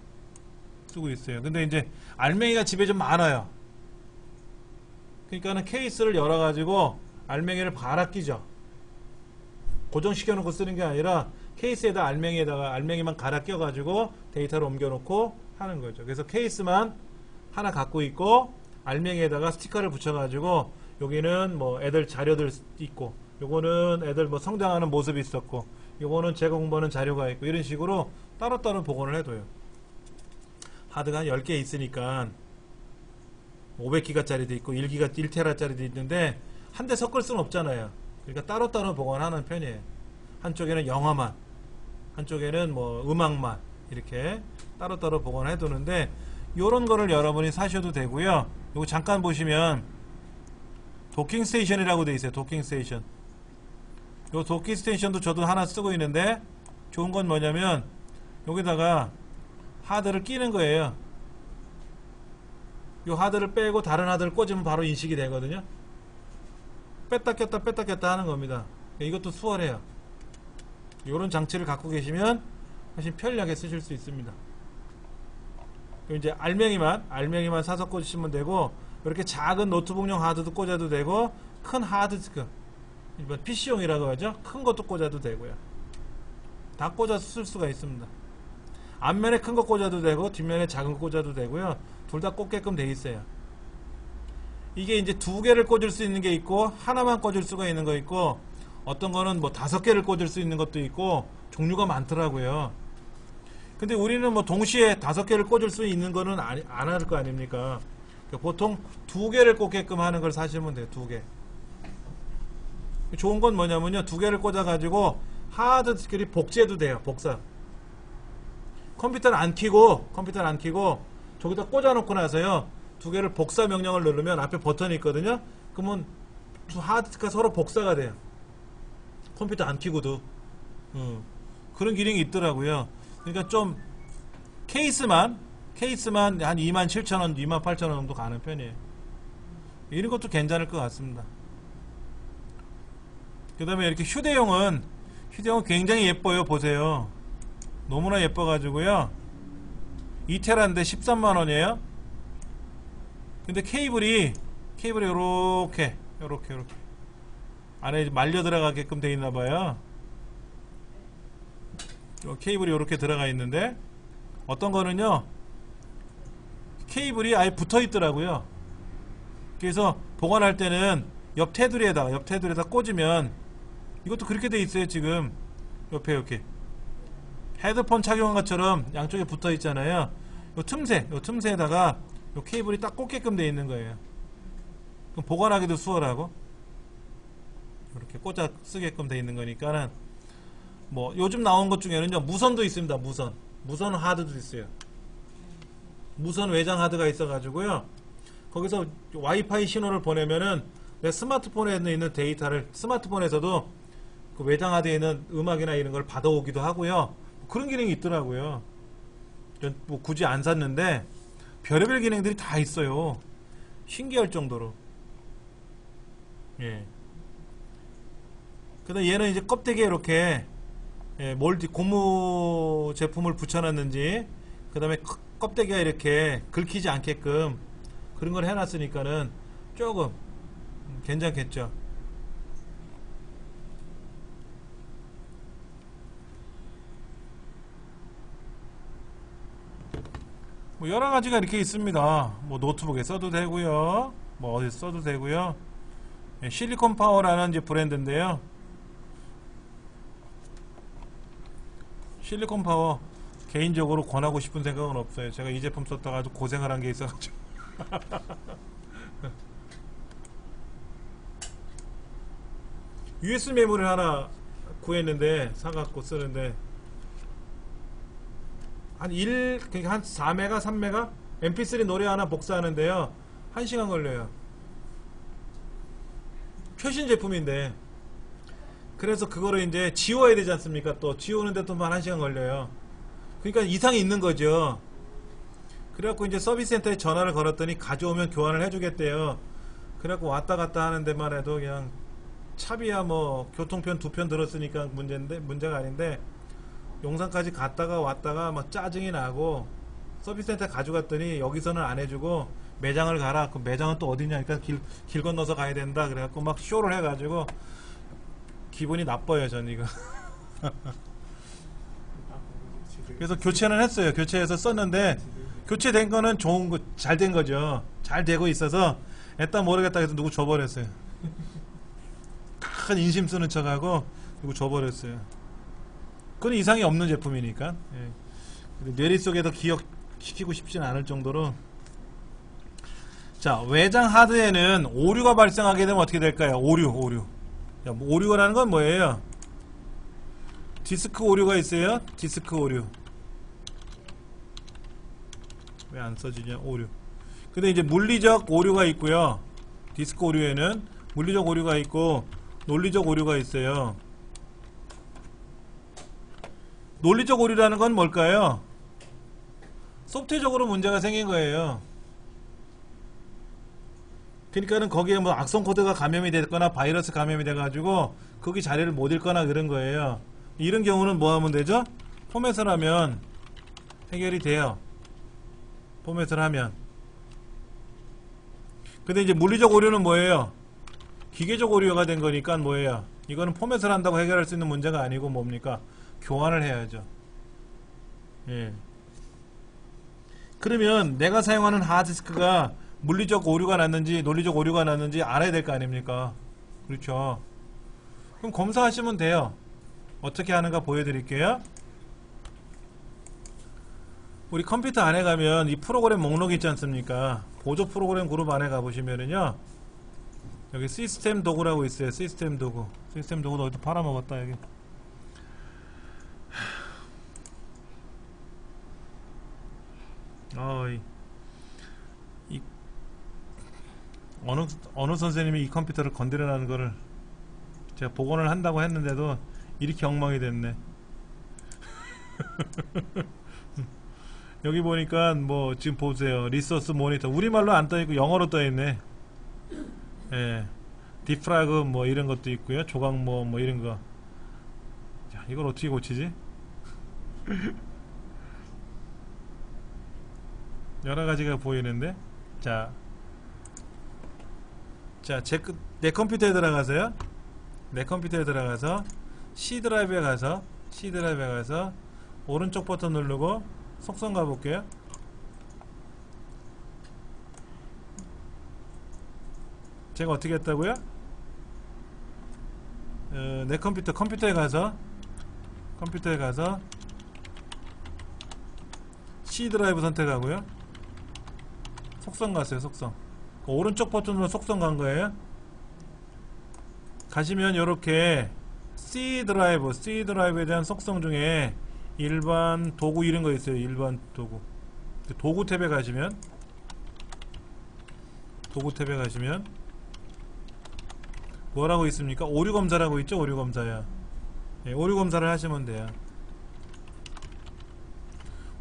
근데 이제 알맹이가 집에 좀 많아요. 그러니까는 케이스를 열어가지고 알맹이를 갈아 끼죠. 고정시켜 놓고 쓰는 게 아니라 케이스에다 알맹이만 갈아 껴가지고 데이터를 옮겨놓고 하는 거죠. 그래서 케이스만 하나 갖고 있고 알맹이에다가 스티커를 붙여가지고 여기는 뭐 애들 자료들 있고 요거는 애들 뭐 성장하는 모습이 있었고 요거는 제가 공부하는 자료가 있고 이런 식으로 따로따로 복원을 해둬요. 하드가 한 10개 있으니까 500기가짜리도 있고 1테라짜리도 있는데 한 대 섞을 수는 없잖아요. 그러니까 따로따로 복원하는 편이에요. 한쪽에는 영화만, 한쪽에는 뭐 음악만 이렇게 따로따로 복원해 두는데 요런 거를 여러분이 사셔도 되고요. 요거 잠깐 보시면 도킹 스테이션이라고 돼 있어요. 도킹 스테이션. 요 도킹 스테이션도 저도 하나 쓰고 있는데 좋은 건 뭐냐면 여기다가 하드를 끼는 거예요. 요 하드를 빼고 다른 하드를 꽂으면 바로 인식이 되거든요. 뺐다 꼈다 하는 겁니다. 이것도 수월해요. 요런 장치를 갖고 계시면 훨씬 편리하게 쓰실 수 있습니다. 그럼 이제 알맹이만 사서 꽂으시면 되고 이렇게 작은 노트북용 하드도 꽂아도 되고 큰 하드디스크 일반 PC용이라고 하죠. 큰 것도 꽂아도 되고요. 다 꽂아서 쓸 수가 있습니다. 앞면에 큰 거 꽂아도 되고 뒷면에 작은 거 꽂아도 되고요. 둘 다 꽂게끔 돼 있어요. 이게 이제 2개를 꽂을 수 있는 게 있고 하나만 꽂을 수가 있는 거 있고 어떤 거는 뭐 5개를 꽂을 수 있는 것도 있고 종류가 많더라고요. 근데 우리는 뭐 동시에 5개를 꽂을 수 있는 거는 안 할 거 아닙니까? 그러니까 보통 2개를 꽂게끔 하는 걸 사시면 돼요. 2개. 좋은 건 뭐냐면요. 2개를 꽂아 가지고 하드디스크를 복제도 돼요. 복사. 컴퓨터를 안 켜고 저기다 꽂아 놓고 나서요. 2개를 복사 명령을 누르면 앞에 버튼이 있거든요. 그러면 두 하드디스크가 서로 복사가 돼요. 컴퓨터 안 켜고도. 그런 기능이 있더라고요. 그러니까 좀 케이스만 한 27,000원, 28,000원 정도 가는 편이에요. 이런 것도 괜찮을 것 같습니다. 그 다음에 이렇게 휴대용은 굉장히 예뻐요. 보세요. 너무나 예뻐가지고요. 2테라인데 13만원이에요. 근데 케이블이 요렇게 안에 말려 들어가게끔 돼 있나봐요. 케이블이 요렇게 들어가 있는데 어떤 거는요 케이블이 아예 붙어 있더라고요. 그래서 보관할 때는 옆 테두리에다 꽂으면 이것도 그렇게 돼 있어요. 지금 옆에 이렇게 헤드폰 착용한 것처럼 양쪽에 붙어 있잖아요. 요 틈새에다가 요 케이블이 딱 꽂게끔 돼 있는 거예요. 그럼 보관하기도 수월하고 이렇게 꽂아 쓰게끔 돼 있는 거니까는 뭐 요즘 나온 것 중에는요 무선도 있습니다. 무선 하드도 있어요. 무선 외장 하드가 있어 가지고요 거기서 와이파이 신호를 보내면은 내 스마트폰에 있는 데이터를 스마트폰에서도 그 외장 하드에 있는 음악이나 이런 걸 받아오기도 하고요. 그런 기능이 있더라고요. 뭐 굳이 안 샀는데 별의별 기능들이 다 있어요. 신기할 정도로. 예. 그다음 얘는 이제 껍데기에 이렇게 몰디 고무 제품을 붙여놨는지 그 다음에 껍데기가 이렇게 긁히지 않게끔 그런 걸 해놨으니까는 조금 괜찮겠죠. 뭐 여러가지가 이렇게 있습니다. 뭐 노트북에 써도 되고요, 뭐 어디 써도 되고요. 실리콘 파워라는 이제 브랜드인데요. 실리콘 파워 개인적으로 권하고 싶은 생각은 없어요. 제가 이 제품 썼다가 아주 고생을 한 게 있어가지고. USB 메모리를 하나 구했는데 사갖고 쓰는데 한 4메가 3메가 mp3 노래 하나 복사하는데요 1시간 걸려요. 최신 제품인데 그래서 그거를 이제 지워야 되지 않습니까? 또 지우는데 또 한 1시간 걸려요. 그러니까 이상이 있는 거죠. 그래갖고 이제 서비스 센터에 전화를 걸었더니 가져오면 교환을 해주겠대요. 그래갖고 왔다 갔다 하는 데만 해도 그냥 차비야 뭐 교통편 2편 들었으니까 문제가 아닌데 용산까지 갔다가 왔다가 막 짜증이 나고 서비스 센터 가져갔더니 여기서는 안 해주고 매장을 가라. 그 매장은 또 어디냐니까 길 건너서 가야 된다. 그래갖고 막 쇼를 해가지고 기분이 나빠요, 전 이거. 그래서 교체는 했어요. 교체해서 썼는데 교체된 거는 좋은 거, 잘 된 거죠. 잘 되고 있어서 애따 모르겠다 해서 누구 줘버렸어요. 큰 인심 쓰는 척하고 누구 줘버렸어요. 그건 이상이 없는 제품이니까. 예. 뇌리 속에도 기억시키고 싶진 않을 정도로. 자, 외장 하드에는 오류가 발생하게 되면 어떻게 될까요? 오류. 자, 오류라는 건 뭐예요? 디스크 오류가 있어요. 디스크 오류. 왜 안 써지냐? 오류. 근데 이제 물리적 오류가 있고요. 디스크 오류에는 물리적 오류가 있고 논리적 오류가 있어요. 논리적 오류라는 건 뭘까요? 소프트웨어적으로 문제가 생긴 거예요. 그러니까는 거기에 뭐 악성 코드가 감염이 됐거나 바이러스 감염이 돼가지고 거기 자리를 못 읽거나 그런 거예요. 이런 경우는 뭐 하면 되죠? 포맷을 하면 해결이 돼요. 포맷을 하면. 근데 이제 물리적 오류는 뭐예요? 기계적 오류가 된 거니까 뭐예요? 이거는 포맷을 한다고 해결할 수 있는 문제가 아니고 뭡니까? 교환을 해야죠. 예. 그러면 내가 사용하는 하드디스크가 물리적 오류가 났는지 논리적 오류가 났는지 알아야 될 거 아닙니까? 그렇죠. 그럼 검사하시면 돼요. 어떻게 하는가 보여드릴게요. 우리 컴퓨터 안에 가면 이 프로그램 목록이 있지 않습니까? 보조 프로그램 그룹 안에 가보시면은요, 여기 시스템 도구라고 있어요. 시스템 도구. 시스템 도구도 어디 팔아먹었다 여기. 어느 선생님이 이 컴퓨터를 건드려라는 거를 제가 복원을 한다고 했는데도 이렇게 엉망이 됐네. 여기 보니까 뭐 지금 보세요. 리소스 모니터 우리말로 안 떠있고 영어로 떠있네. 예, 디프라그 뭐 이런 것도 있고요. 조각모 뭐 이런 거. 자, 이걸 어떻게 고치지? 여러 가지가 보이는데, 내 컴퓨터에 들어가서요. 내 컴퓨터에 들어가서 C 드라이브에 가서 오른쪽 버튼 누르고 속성 가볼게요. 제가 어떻게 했다고요? 내 컴퓨터에 가서 C 드라이브 선택하고요. 속성 갔어요. 속성. 오른쪽 버튼으로 속성 간 거예요. 가시면 요렇게 C 드라이브에 대한 속성 중에 일반 도구 이런 거 있어요. 일반 도구. 도구 탭에 가시면 뭐라고 있습니까? 오류 검사라고 있죠. 오류 검사야. 예, 오류 검사를 하시면 돼요.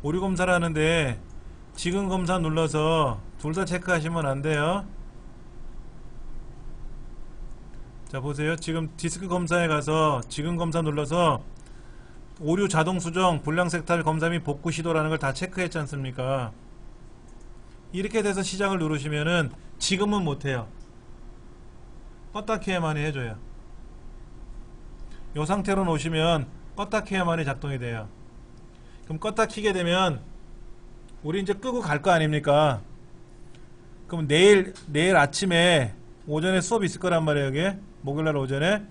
오류 검사를 하는데 지금 검사 눌러서 둘 다 체크하시면 안 돼요. 자, 보세요. 지금 디스크 검사에 가서 지금 검사 눌러서 오류 자동 수정, 불량 색탈 검사 및 복구 시도라는 걸 다 체크했지 않습니까? 이렇게 돼서 시작을 누르시면은 지금은 못해요. 껐다 켜야만이 해줘요. 이 상태로 놓으시면 껐다 켜야만이 작동이 돼요. 그럼 껐다 키게 되면 우리 이제 끄고 갈 거 아닙니까? 그럼 내일 아침에 오전에 수업 있을 거란 말이에요. 여기 목요일날 오전에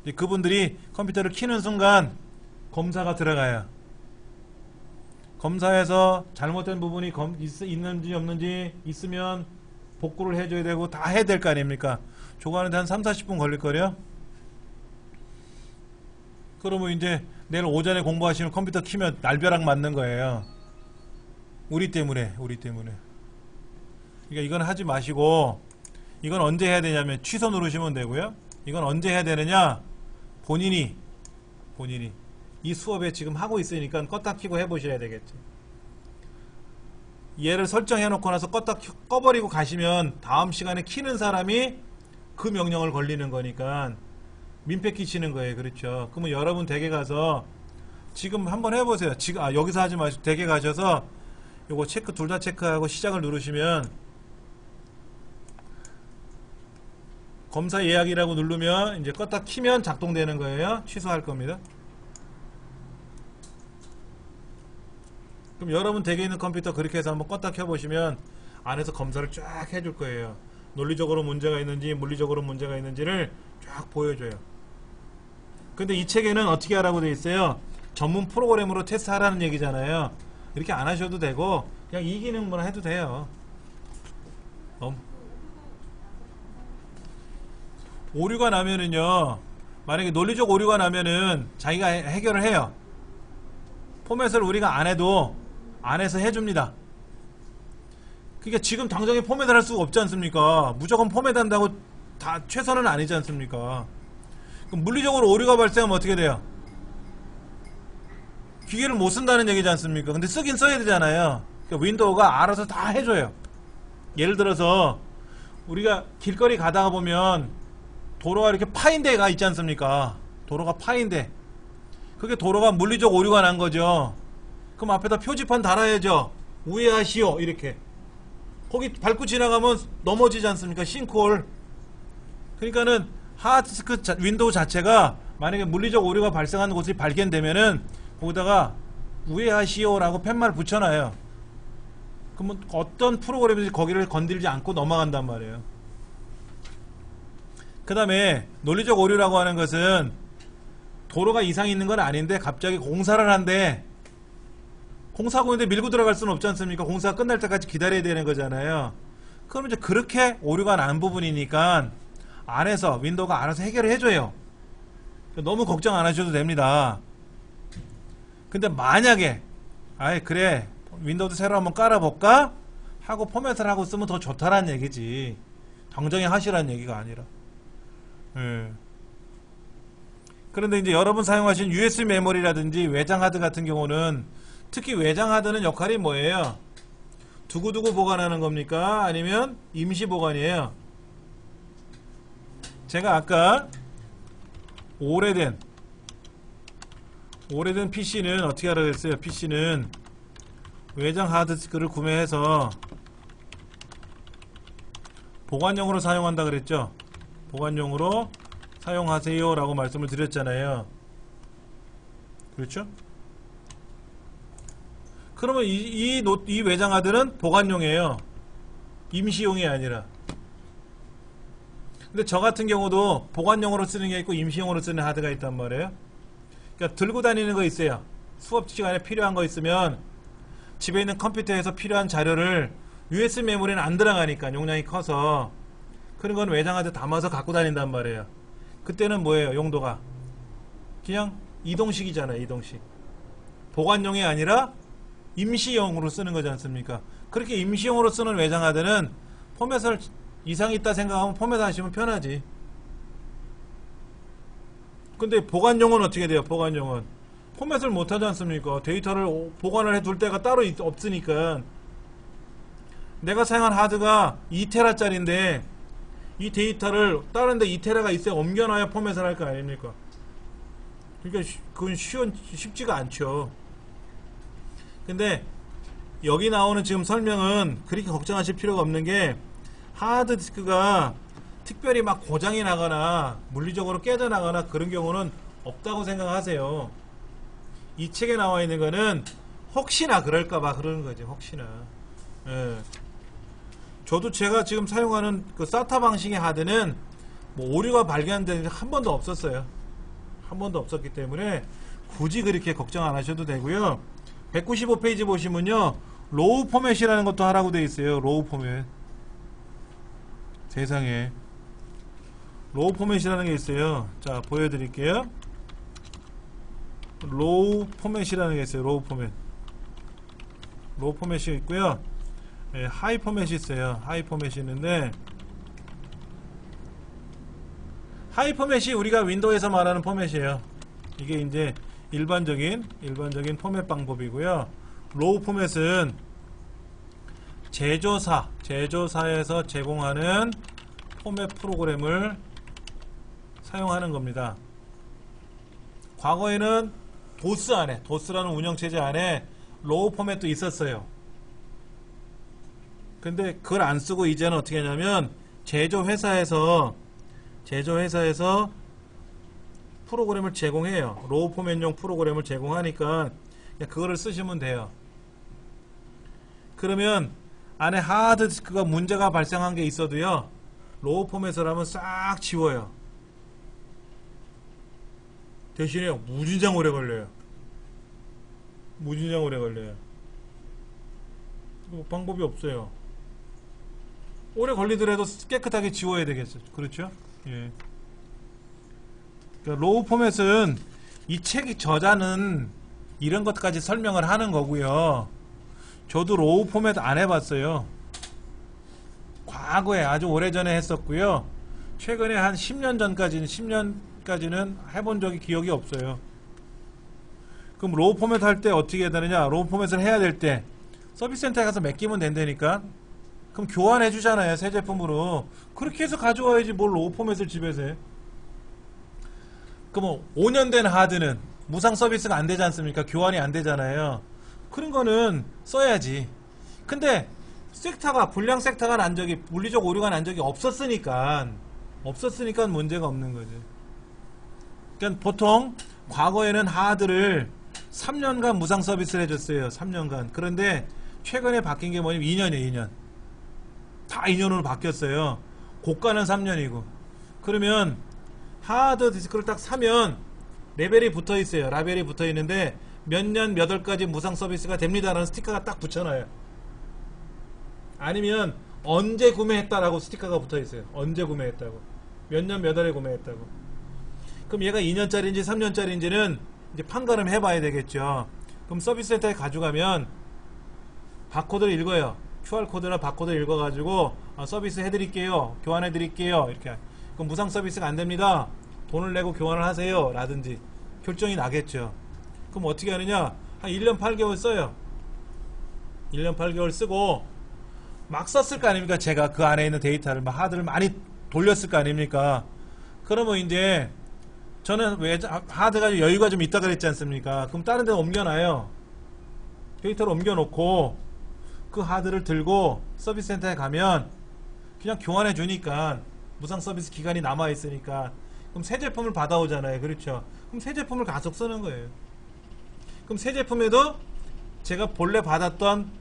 이제 그분들이 컴퓨터를 키는 순간 검사가 들어가요. 검사에서 잘못된 부분이 있는지 없는지 있으면 복구를 해줘야 되고 다 해야 될 거 아닙니까? 저거 하는데 한 3-40분 걸릴거려. 그러면 이제 내일 오전에 공부하시면 컴퓨터 키면 날벼락 맞는 거예요. 우리 때문에. 그러니까 이건 하지 마시고, 이건 언제 해야 되냐면 취소 누르시면 되고요. 이건 언제 해야 되느냐, 본인이 이 수업에 지금 하고 있으니까 껐다 켜고 해보셔야 되겠죠. 얘를 설정해 놓고 나서 꺼버리고 가시면 다음 시간에 키는 사람이 그 명령을 걸리는 거니까 민폐 끼치는 거예요. 그렇죠. 그러면 여러분 댁에 가서 지금 한번 해보세요. 지금 여기서 하지 마시고 댁에 가셔서 요거 체크 둘 다 체크하고 시작을 누르시면 검사 예약이라고 누르면 이제 껐다 키면 작동되는 거예요. 취소할 겁니다. 그럼 여러분 댁에 있는 컴퓨터 그렇게 해서 한번 껐다 켜보시면 안에서 검사를 쫙 해줄 거예요. 논리적으로 문제가 있는지 물리적으로 문제가 있는지를 쫙 보여줘요. 근데 이 책에는 어떻게 하라고 되어 있어요? 전문 프로그램으로 테스트하라는 얘기잖아요. 이렇게 안 하셔도 되고 그냥 이 기능만 해도 돼요. 오류가 나면은요, 만약에 논리적 오류가 나면은 자기가 해결을 해요. 포맷을 우리가 안 해도 안에서 해줍니다. 그러니까 지금 당장에 포맷을 할 수가 없지 않습니까? 무조건 포맷한다고 다 최선은 아니지 않습니까? 그럼 물리적으로 오류가 발생하면 어떻게 돼요? 기계를 못 쓴다는 얘기지 않습니까? 근데 쓰긴 써야 되잖아요. 그러니까 윈도우가 알아서 다 해줘요. 예를 들어서 우리가 길거리 가다가 보면 도로가 이렇게 파인 데가 있지 않습니까? 도로가 파인 데, 그게 도로가 물리적 오류가 난 거죠. 그럼 앞에다 표지판 달아야죠. 우회하시오 이렇게. 거기 밟고 지나가면 넘어지지 않습니까? 싱크홀. 그러니까는 하드디스크 윈도우 자체가 만약에 물리적 오류가 발생하는 곳이 발견되면은 거기다가 우회하시오라고 팻말 붙여놔요. 그러면 어떤 프로그램인지 거기를 건들지 않고 넘어간단 말이에요. 그 다음에 논리적 오류라고 하는 것은 도로가 이상이 있는 건 아닌데 갑자기 공사를 한대. 공사하고 있는데 밀고 들어갈 수는 없지 않습니까? 공사가 끝날 때까지 기다려야 되는 거잖아요. 그럼 이제 그렇게 오류가 난 부분이니까 안에서 윈도우가 알아서 해결을 해줘요. 너무 걱정 안 하셔도 됩니다. 근데 만약에 아이 그래 윈도우도 새로 한번 깔아볼까? 하고 포맷을 하고 쓰면 더 좋다라는 얘기지. 당장에 하시라는 얘기가 아니라. 그런데 이제 여러분 사용하신 USB 메모리라든지 외장 하드 같은 경우는 특히 외장 하드는 역할이 뭐예요? 두고두고 보관하는 겁니까? 아니면 임시 보관이에요? 제가 아까 오래된 PC는 어떻게 하라고 했어요? PC는 외장 하드디스크를 구매해서 보관용으로 사용한다 그랬죠? 보관용으로 사용하세요 라고 말씀을 드렸잖아요. 그렇죠? 그러면 이 외장 하드는 보관용이에요. 임시용이 아니라. 근데 저 같은 경우도 보관용으로 쓰는 게 있고 임시용으로 쓰는 하드가 있단 말이에요. 그러니까 들고 다니는 거 있어요. 수업 시간에 필요한 거 있으면 집에 있는 컴퓨터에서 필요한 자료를 USB 메모리는 안 들어가니까 용량이 커서 그런 건 외장 하드 담아서 갖고 다닌단 말이에요. 그때는 뭐예요? 용도가 그냥 이동식이잖아요. 이동식. 보관용이 아니라 임시용으로 쓰는 거지 않습니까? 그렇게 임시용으로 쓰는 외장 하드는 포맷을 이상이 있다 생각하면 포맷 하시면 편하지. 근데 보관용은 어떻게 돼요? 보관용은 포맷을 못 하지 않습니까? 데이터를 보관을 해둘 데가 따로 없으니까. 내가 사용한 하드가 2테라 짜리인데 이 데이터를 다른 데 2테라가 있어야 옮겨놔야 포맷을 할 거 아닙니까? 그러니까 그건 쉽지가 않죠. 근데 여기 나오는 지금 설명은 그렇게 걱정하실 필요가 없는 게 하드디스크가 특별히 막 고장이 나거나 물리적으로 깨져나거나 그런 경우는 없다고 생각하세요. 이 책에 나와 있는 거는 혹시나 그럴까봐 그러는 거지. 혹시나. 예. 저도 제가 지금 사용하는 그 SATA 방식의 하드는 뭐 오류가 발견된 게 한 번도 없었어요. 한 번도 없었기 때문에 굳이 그렇게 걱정 안 하셔도 되고요. 195페이지 보시면요, 로우 포맷이라는 것도 하라고 되어 있어요. 로우 포맷. 세상에 로우 포맷이라는 게 있어요. 자, 보여드릴게요. 로우 포맷이라는 게 있어요. 로우 포맷. 로우 포맷이 있고요. 예, 하이 포맷이 있어요. 하이 포맷이 있는데, 하이 포맷이 우리가 윈도우에서 말하는 포맷이에요. 이게 이제 일반적인 포맷 방법이고요. 로우 포맷은 제조사에서 제공하는 포맷 프로그램을 사용하는 겁니다. 과거에는 도스 안에, 도스라는 운영체제 안에 로우 포맷도 있었어요. 근데 그걸 안 쓰고 이제는 어떻게 하냐면 제조회사에서 프로그램을 제공해요. 로우 포맷용 프로그램을 제공하니까 그냥 그거를 쓰시면 돼요. 그러면 안에 하드디스크가 문제가 발생한 게 있어도요, 로우 포맷을 하면 싹 지워요. 대신에 무진장 오래 걸려요. 무진장 오래 걸려요. 뭐 방법이 없어요. 오래 걸리더라도 깨끗하게 지워야 되겠죠. 그렇죠? 예. 그러니까 로우 포맷은 이 책이 저자는 이런 것까지 설명을 하는 거고요. 저도 로우 포맷 안 해봤어요. 과거에 아주 오래전에 했었고요. 최근에 한 10년까지는 해본 적이 기억이 없어요. 그럼 로우 포맷 할 때 어떻게 해야 되느냐? 로우 포맷을 해야 될 때 서비스 센터에 가서 맡기면 된다니까. 그럼 교환해 주잖아요, 새 제품으로. 그렇게 해서 가져와야지 뭘 로우 포맷을 집에서 해. 그럼 5년 된 하드는 무상 서비스가 안 되지 않습니까? 교환이 안 되잖아요. 그런 거는 써야지. 근데 불량 섹터가 난 적이, 물리적 오류가 난 적이 없었으니까 문제가 없는 거지. 그러니까 보통 과거에는 하드를 3년간 무상 서비스를 해줬어요. 3년간. 그런데 최근에 바뀐 게 뭐냐면 2년이에요. 2년. 다 2년으로 바뀌었어요. 고가는 3년이고. 그러면 하드 디스크를 딱 사면 레벨이 붙어 있어요. 라벨이 붙어 있는데 몇 년 몇 월까지 무상 서비스가 됩니다라는 스티커가 딱 붙여놔요. 아니면 언제 구매했다라고 스티커가 붙어 있어요. 언제 구매했다고. 몇 년 몇 월에 구매했다고. 그럼 얘가 2년짜리인지 3년짜리인지는 이제 판가름 해봐야 되겠죠. 그럼 서비스 센터에 가져가면 바코드를 읽어요. QR코드나 바코드를 읽어가지고 서비스 해드릴게요. 교환해드릴게요. 이렇게. 그럼 무상 서비스가 안됩니다. 돈을 내고 교환을 하세요. 라든지 결정이 나겠죠. 그럼 어떻게 하느냐? 한 1년 8개월 써요. 1년 8개월 쓰고 막 썼을 거 아닙니까? 제가 그 안에 있는 데이터를 막 하드를 많이 돌렸을 거 아닙니까? 그러면 이제 저는 왜 하드가 여유가 좀 있다 그랬지 않습니까? 그럼 다른 데 옮겨놔요. 데이터를 옮겨놓고 그 하드를 들고 서비스 센터에 가면 그냥 교환해 주니까 무상 서비스 기간이 남아 있으니까 그럼 새 제품을 받아오잖아요. 그렇죠? 그럼 새 제품을 계속 쓰는 거예요. 그럼 새 제품에도 제가 본래 받았던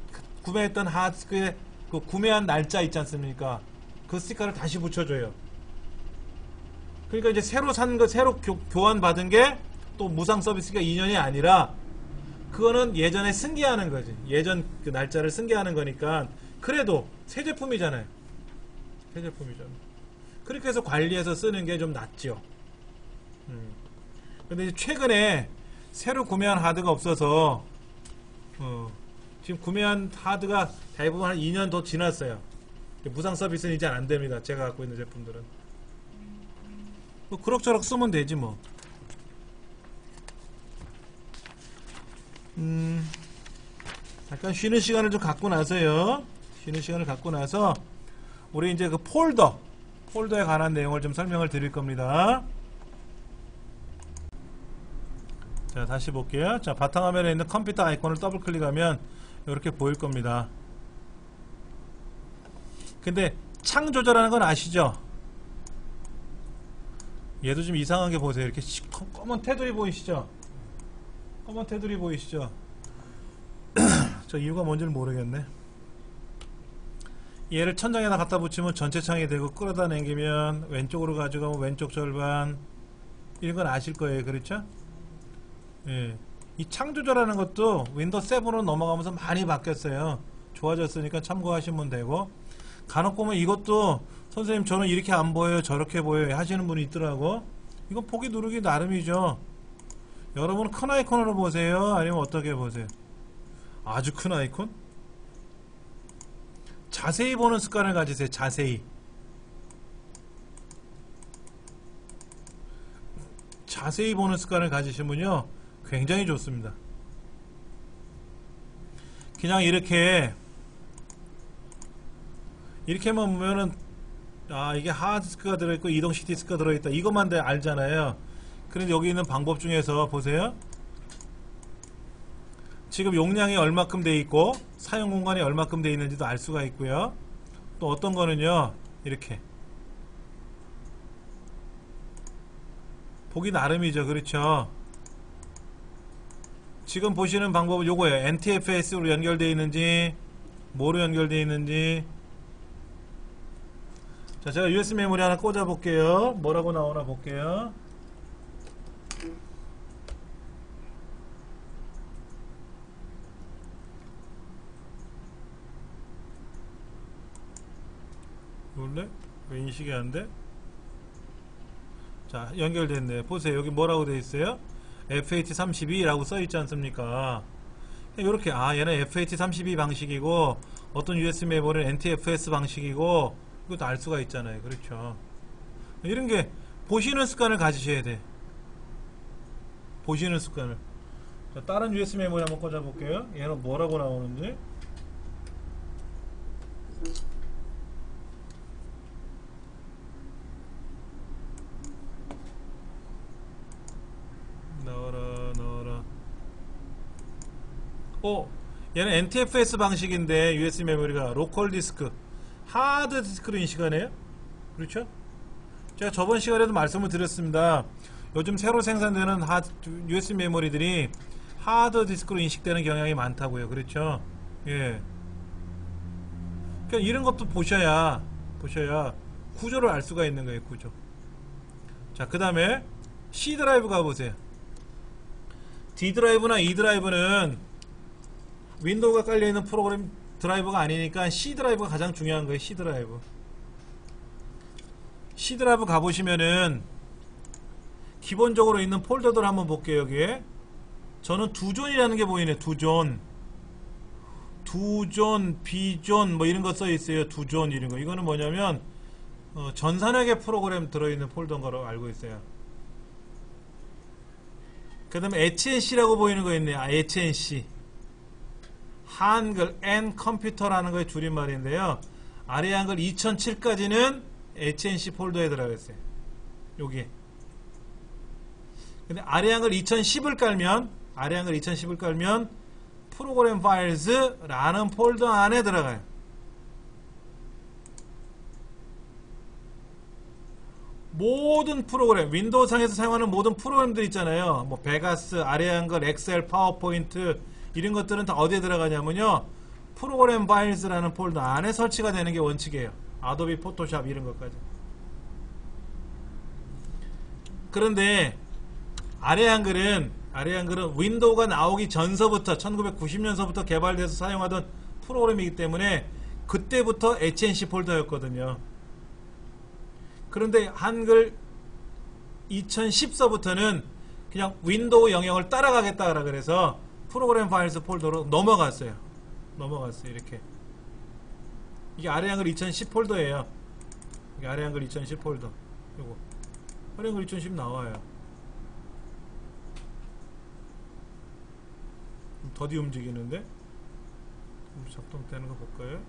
구매했던 하드디스크에 그 구매한 날짜 있지 않습니까? 그 스티커를 다시 붙여줘요. 그러니까 이제 새로 산 거, 새로 교환 받은 게 또 무상 서비스가 2년이 아니라 그거는 예전에 승계하는 거지. 예전 그 날짜를 승계하는 거니까 그래도 새 제품이잖아요. 새 제품이잖아요. 그렇게 해서 관리해서 쓰는 게 좀 낫죠. 근데 이제 최근에 새로 구매한 하드가 없어서 지금 구매한 하드가 대부분 한 2년 더 지났어요. 무상 서비스는 이제 안 됩니다. 제가 갖고 있는 제품들은. 뭐 그럭저럭 쓰면 되지 뭐. 잠깐 쉬는 시간을 좀 갖고 나서요. 쉬는 시간을 갖고 나서 우리 이제 그 폴더에 관한 내용을 좀 설명을 드릴 겁니다. 자, 다시 볼게요. 자, 바탕화면에 있는 컴퓨터 아이콘을 더블 클릭하면 이렇게 보일 겁니다. 근데 창 조절하는 건 아시죠? 얘도 좀 이상하게 보세요. 이렇게 검은 테두리 보이시죠? 검은 테두리 보이시죠? 저 이유가 뭔지는 모르겠네. 얘를 천장에다 갖다 붙이면 전체 창이 되고 끌어다 당기면 왼쪽으로 가져가면 왼쪽 절반, 이런 건 아실 거예요. 그렇죠? 예. 이 창 조절하는 것도 윈도우 7으로 넘어가면서 많이 바뀌었어요. 좋아졌으니까 참고하시면 되고, 간혹 보면 이것도 선생님 저는 이렇게 안 보여요, 저렇게 보여요 하시는 분이 있더라고. 이건 보기 누르기 나름이죠. 여러분은 큰 아이콘으로 보세요, 아니면 어떻게 보세요? 아주 큰 아이콘? 자세히 보는 습관을 가지세요. 자세히 보는 습관을 가지시면요 굉장히 좋습니다. 그냥 이렇게만 보면은 이게 하드디스크가 들어있고 이동 CD디스크가 들어있다, 이것만 알잖아요. 그런데 여기 있는 방법 중에서 보세요. 지금 용량이 얼마큼 돼 있고 사용 공간이 얼마큼 돼 있는지도 알 수가 있고요. 또 어떤 거는요, 이렇게 보기 나름이죠. 그렇죠? 지금 보시는 방법은 요거예요. NTFS로 연결되어 있는지 뭐로 연결되어 있는지. 자, 제가 USB 메모리 하나 꽂아 볼게요. 뭐라고 나오나 볼게요. 원래 왜 인식이 안 돼? 자, 연결됐네. 보세요. 여기 뭐라고 돼 있어요? FAT32라고 써 있지 않습니까? 이렇게, 얘는 FAT32 방식이고 어떤 USB 메모리는 NTFS 방식이고, 이것도 알 수가 있잖아요. 그렇죠? 이런 게 보시는 습관을 가지셔야 돼. 보시는 습관을. 자, 다른 USB 메모리 한번 꽂아 볼게요. 얘는 뭐라고 나오는지. 넣어라. 얘는 NTFS 방식인데 USB 메모리가 로컬 디스크, 하드 디스크로 인식하네요. 그렇죠? 제가 저번 시간에도 말씀을 드렸습니다. 요즘 새로 생산되는 USB 메모리들이 하드 디스크로 인식되는 경향이 많다고요. 그렇죠? 예. 그러니까 이런 것도 보셔야 구조를 알 수가 있는 거예요. 구조. 자, 그 다음에 C 드라이브 가보세요. D 드라이브나 E 드라이브는 윈도우가 깔려있는 프로그램 드라이브가 아니니까 C 드라이브가 가장 중요한 거예요. C 드라이브. C 드라이브 가보시면은 기본적으로 있는 폴더들 한번 볼게요. 여기에 저는 두존이라는 게 보이네. 두존, B존 뭐 이런 거 써 있어요. 두존 이런 거. 이거는 뭐냐면 전산회계 프로그램 들어있는 폴더인 거로 알고 있어요. 그 다음에 HNC라고 보이는 거 있네요. HNC, 한글 N 컴퓨터라는 거의 줄임말인데요. 아래 한글 2007까지는 HNC 폴더에 들어가 있어요. 여기에. 근데 아래 한글 2010을 깔면 프로그램 파일즈라는 폴더 안에 들어가요. 모든 프로그램, 윈도우 상에서 사용하는 모든 프로그램들 있잖아요. 뭐 베가스, 아래 한글, 엑셀, 파워포인트 이런 것들은 다 어디에 들어가냐면요, 프로그램 파일즈라는 폴더 안에 설치가 되는 게 원칙이에요. 아도비 포토샵 이런 것까지. 그런데 아래 한글은 윈도우가 나오기 전서부터 1990년서부터 개발돼서 사용하던 프로그램이기 때문에 그때부터 HNC 폴더였거든요. 그런데 한글 2010서부터는 그냥 윈도우 영역을 따라가겠다 그래서 프로그램 파일스 폴더로 넘어갔어요. 이렇게. 이게 아래 한글 2010 폴더예요. 이게 아래 한글 2010 폴더. 요거 아래 한글 2010 나와요. 더디 움직이는데 작동되는 거 볼까요?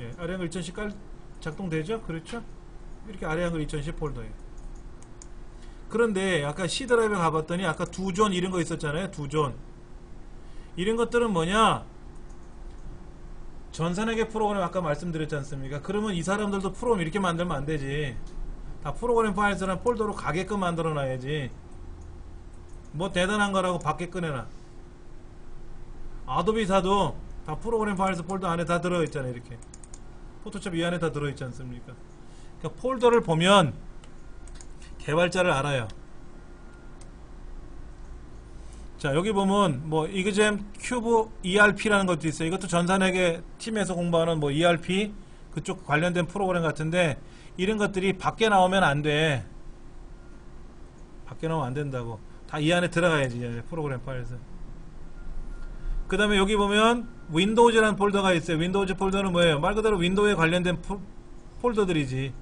예, 아래 한글 2010 작동되죠? 그렇죠? 이렇게 아래 한글 2010 폴더예요. 그런데 아까 C 드라이브 가봤더니 아까 두존 이런 거 있었잖아요. 두존 이런 것들은 뭐냐, 전산회계 프로그램 아까 말씀드렸지 않습니까? 그러면 이 사람들도 프로그램 이렇게 만들면 안 되지. 다 프로그램 파일즈라는 폴더로 가게끔 만들어 놔야지. 뭐 대단한 거라고 밖에 꺼내놔. 아도비사도 다 프로그램 파일즈 폴더 안에 다 들어있잖아요. 이렇게 포토샵 이 안에 다 들어있지 않습니까? 그러니까 폴더를 보면 개발자를 알아요. 자, 여기 보면 뭐 이그잼 큐브 ERP라는 것도 있어요. 이것도 전산회계 팀에서 공부하는 뭐 ERP 그쪽 관련된 프로그램 같은데, 이런 것들이 밖에 나오면 안 돼. 밖에 나오면 안 된다고. 다 이 안에 들어가야지. 이 안에 프로그램 파일에서. 그 다음에 여기 보면 윈도우즈라는 폴더가 있어요. 윈도우즈 폴더는 뭐예요? 말 그대로 윈도우에 관련된 폴더들이지.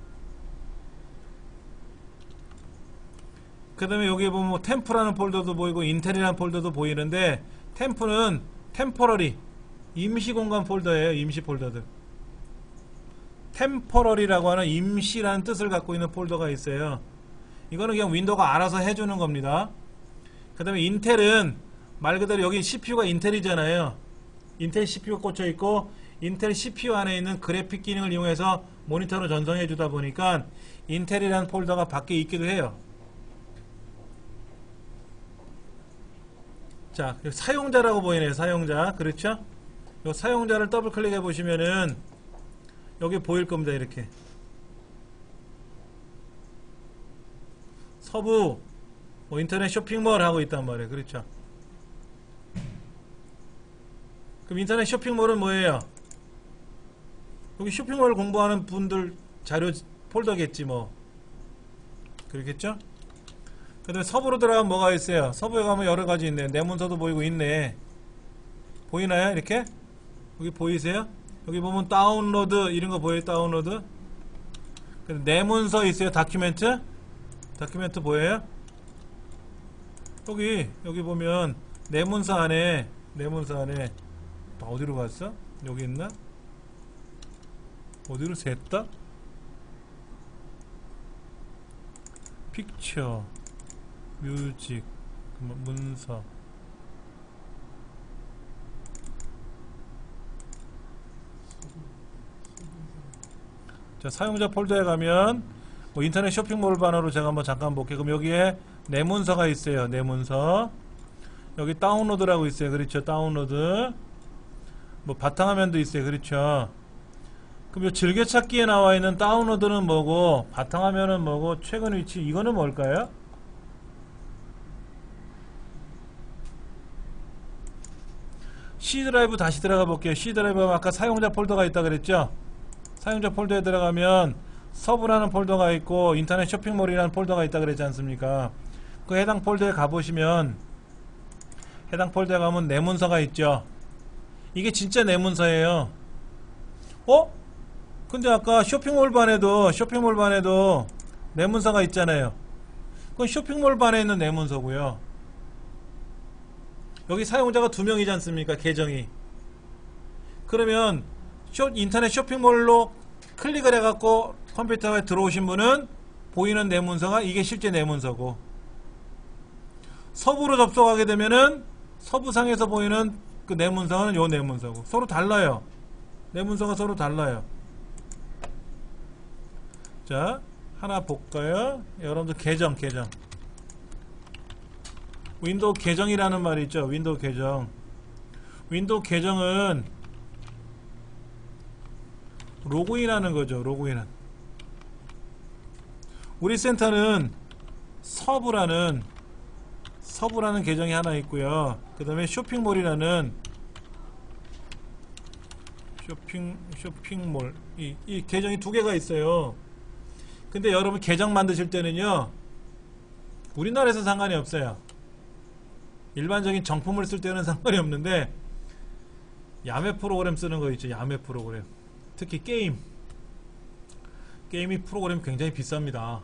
그 다음에 여기 보면 뭐 템프라는 폴더도 보이고 인텔이라는 폴더도 보이는데, 템프는 템포러리, 임시 공간 폴더예요. 임시 폴더들. 템포러리라고 하는 임시라는 뜻을 갖고 있는 폴더가 있어요. 이거는 그냥 윈도우가 알아서 해주는 겁니다. 그 다음에 인텔은 말 그대로 여기 CPU가 인텔이잖아요. 인텔 CPU가 꽂혀 있고 인텔 CPU 안에 있는 그래픽 기능을 이용해서 모니터로 전송해 주다 보니까 인텔이라는 폴더가 밖에 있기도 해요. 자, 사용자라고 보이네요. 사용자. 그렇죠? 요 사용자를 더블 클릭해 보시면은 여기 보일 겁니다. 이렇게 서부 뭐 인터넷 쇼핑몰 하고 있단 말이에요. 그렇죠? 그럼 인터넷 쇼핑몰은 뭐예요? 여기 쇼핑몰 공부하는 분들 자료 폴더겠지 뭐. 그렇겠죠? 그 다음에 서부로 들어가면 뭐가 있어요? 서부에 가면 여러가지 있네. 내 문서도 보이고 있네. 보이나요? 이렇게? 여기 보이세요? 여기 보면 다운로드 이런거 보여요? 다운로드? 내 문서 있어요? 다큐멘트? 다큐멘트 보여요? 여기 보면 내 문서 안에 어디로 갔어? 여기 있나? 어디로 샜다? 픽처 뮤직 문서 자, 사용자 폴더에 가면 뭐 인터넷 쇼핑몰 반으로 제가 한번 잠깐 볼게요. 그럼 여기에 내 문서가 있어요. 내 문서 여기 다운로드라고 있어요. 그렇죠? 다운로드 뭐 바탕화면도 있어요. 그렇죠? 그럼 요 즐겨찾기에 나와 있는 다운로드는 뭐고 바탕화면은 뭐고 최근 위치 이거는 뭘까요? C 드라이브 다시 들어가 볼게요. C 드라이브에 아까 사용자 폴더가 있다 그랬죠? 사용자 폴더에 들어가면 서브라는 폴더가 있고 인터넷 쇼핑몰이라는 폴더가 있다 그랬지 않습니까? 그 해당 폴더에 가보시면 해당 폴더에 가면 내 문서가 있죠. 이게 진짜 내 문서예요. 근데 아까 쇼핑몰 반에도 내 문서가 있잖아요. 그건 쇼핑몰 반에 있는 내 문서고요. 여기 사용자가 2명이지 않습니까? 계정이. 그러면 인터넷 쇼핑몰로 클릭을 해갖고 컴퓨터에 들어오신 분은 보이는 내 문서가 이게 실제 내 문서고, 서부로 접속하게 되면은 서부상에서 보이는 그 내 문서는 요 내 문서고 서로 달라요. 내 문서가 서로 달라요. 자, 하나 볼까요? 여러분들 계정 윈도우 계정이라는 말이 있죠. 윈도우 계정은 로그인하는 거죠. 로그인은 우리 센터는 서부라는 계정이 하나 있고요. 그 다음에 쇼핑몰이라는 쇼핑몰 이 계정이 2개가 있어요. 근데 여러분 계정 만드실 때는요, 우리나라에서 상관이 없어요. 일반적인 정품을 쓸 때는 상관이 없는데 야매 프로그램 쓰는 거 있죠. 야매 프로그램, 특히 게임이 프로그램이 굉장히 비쌉니다.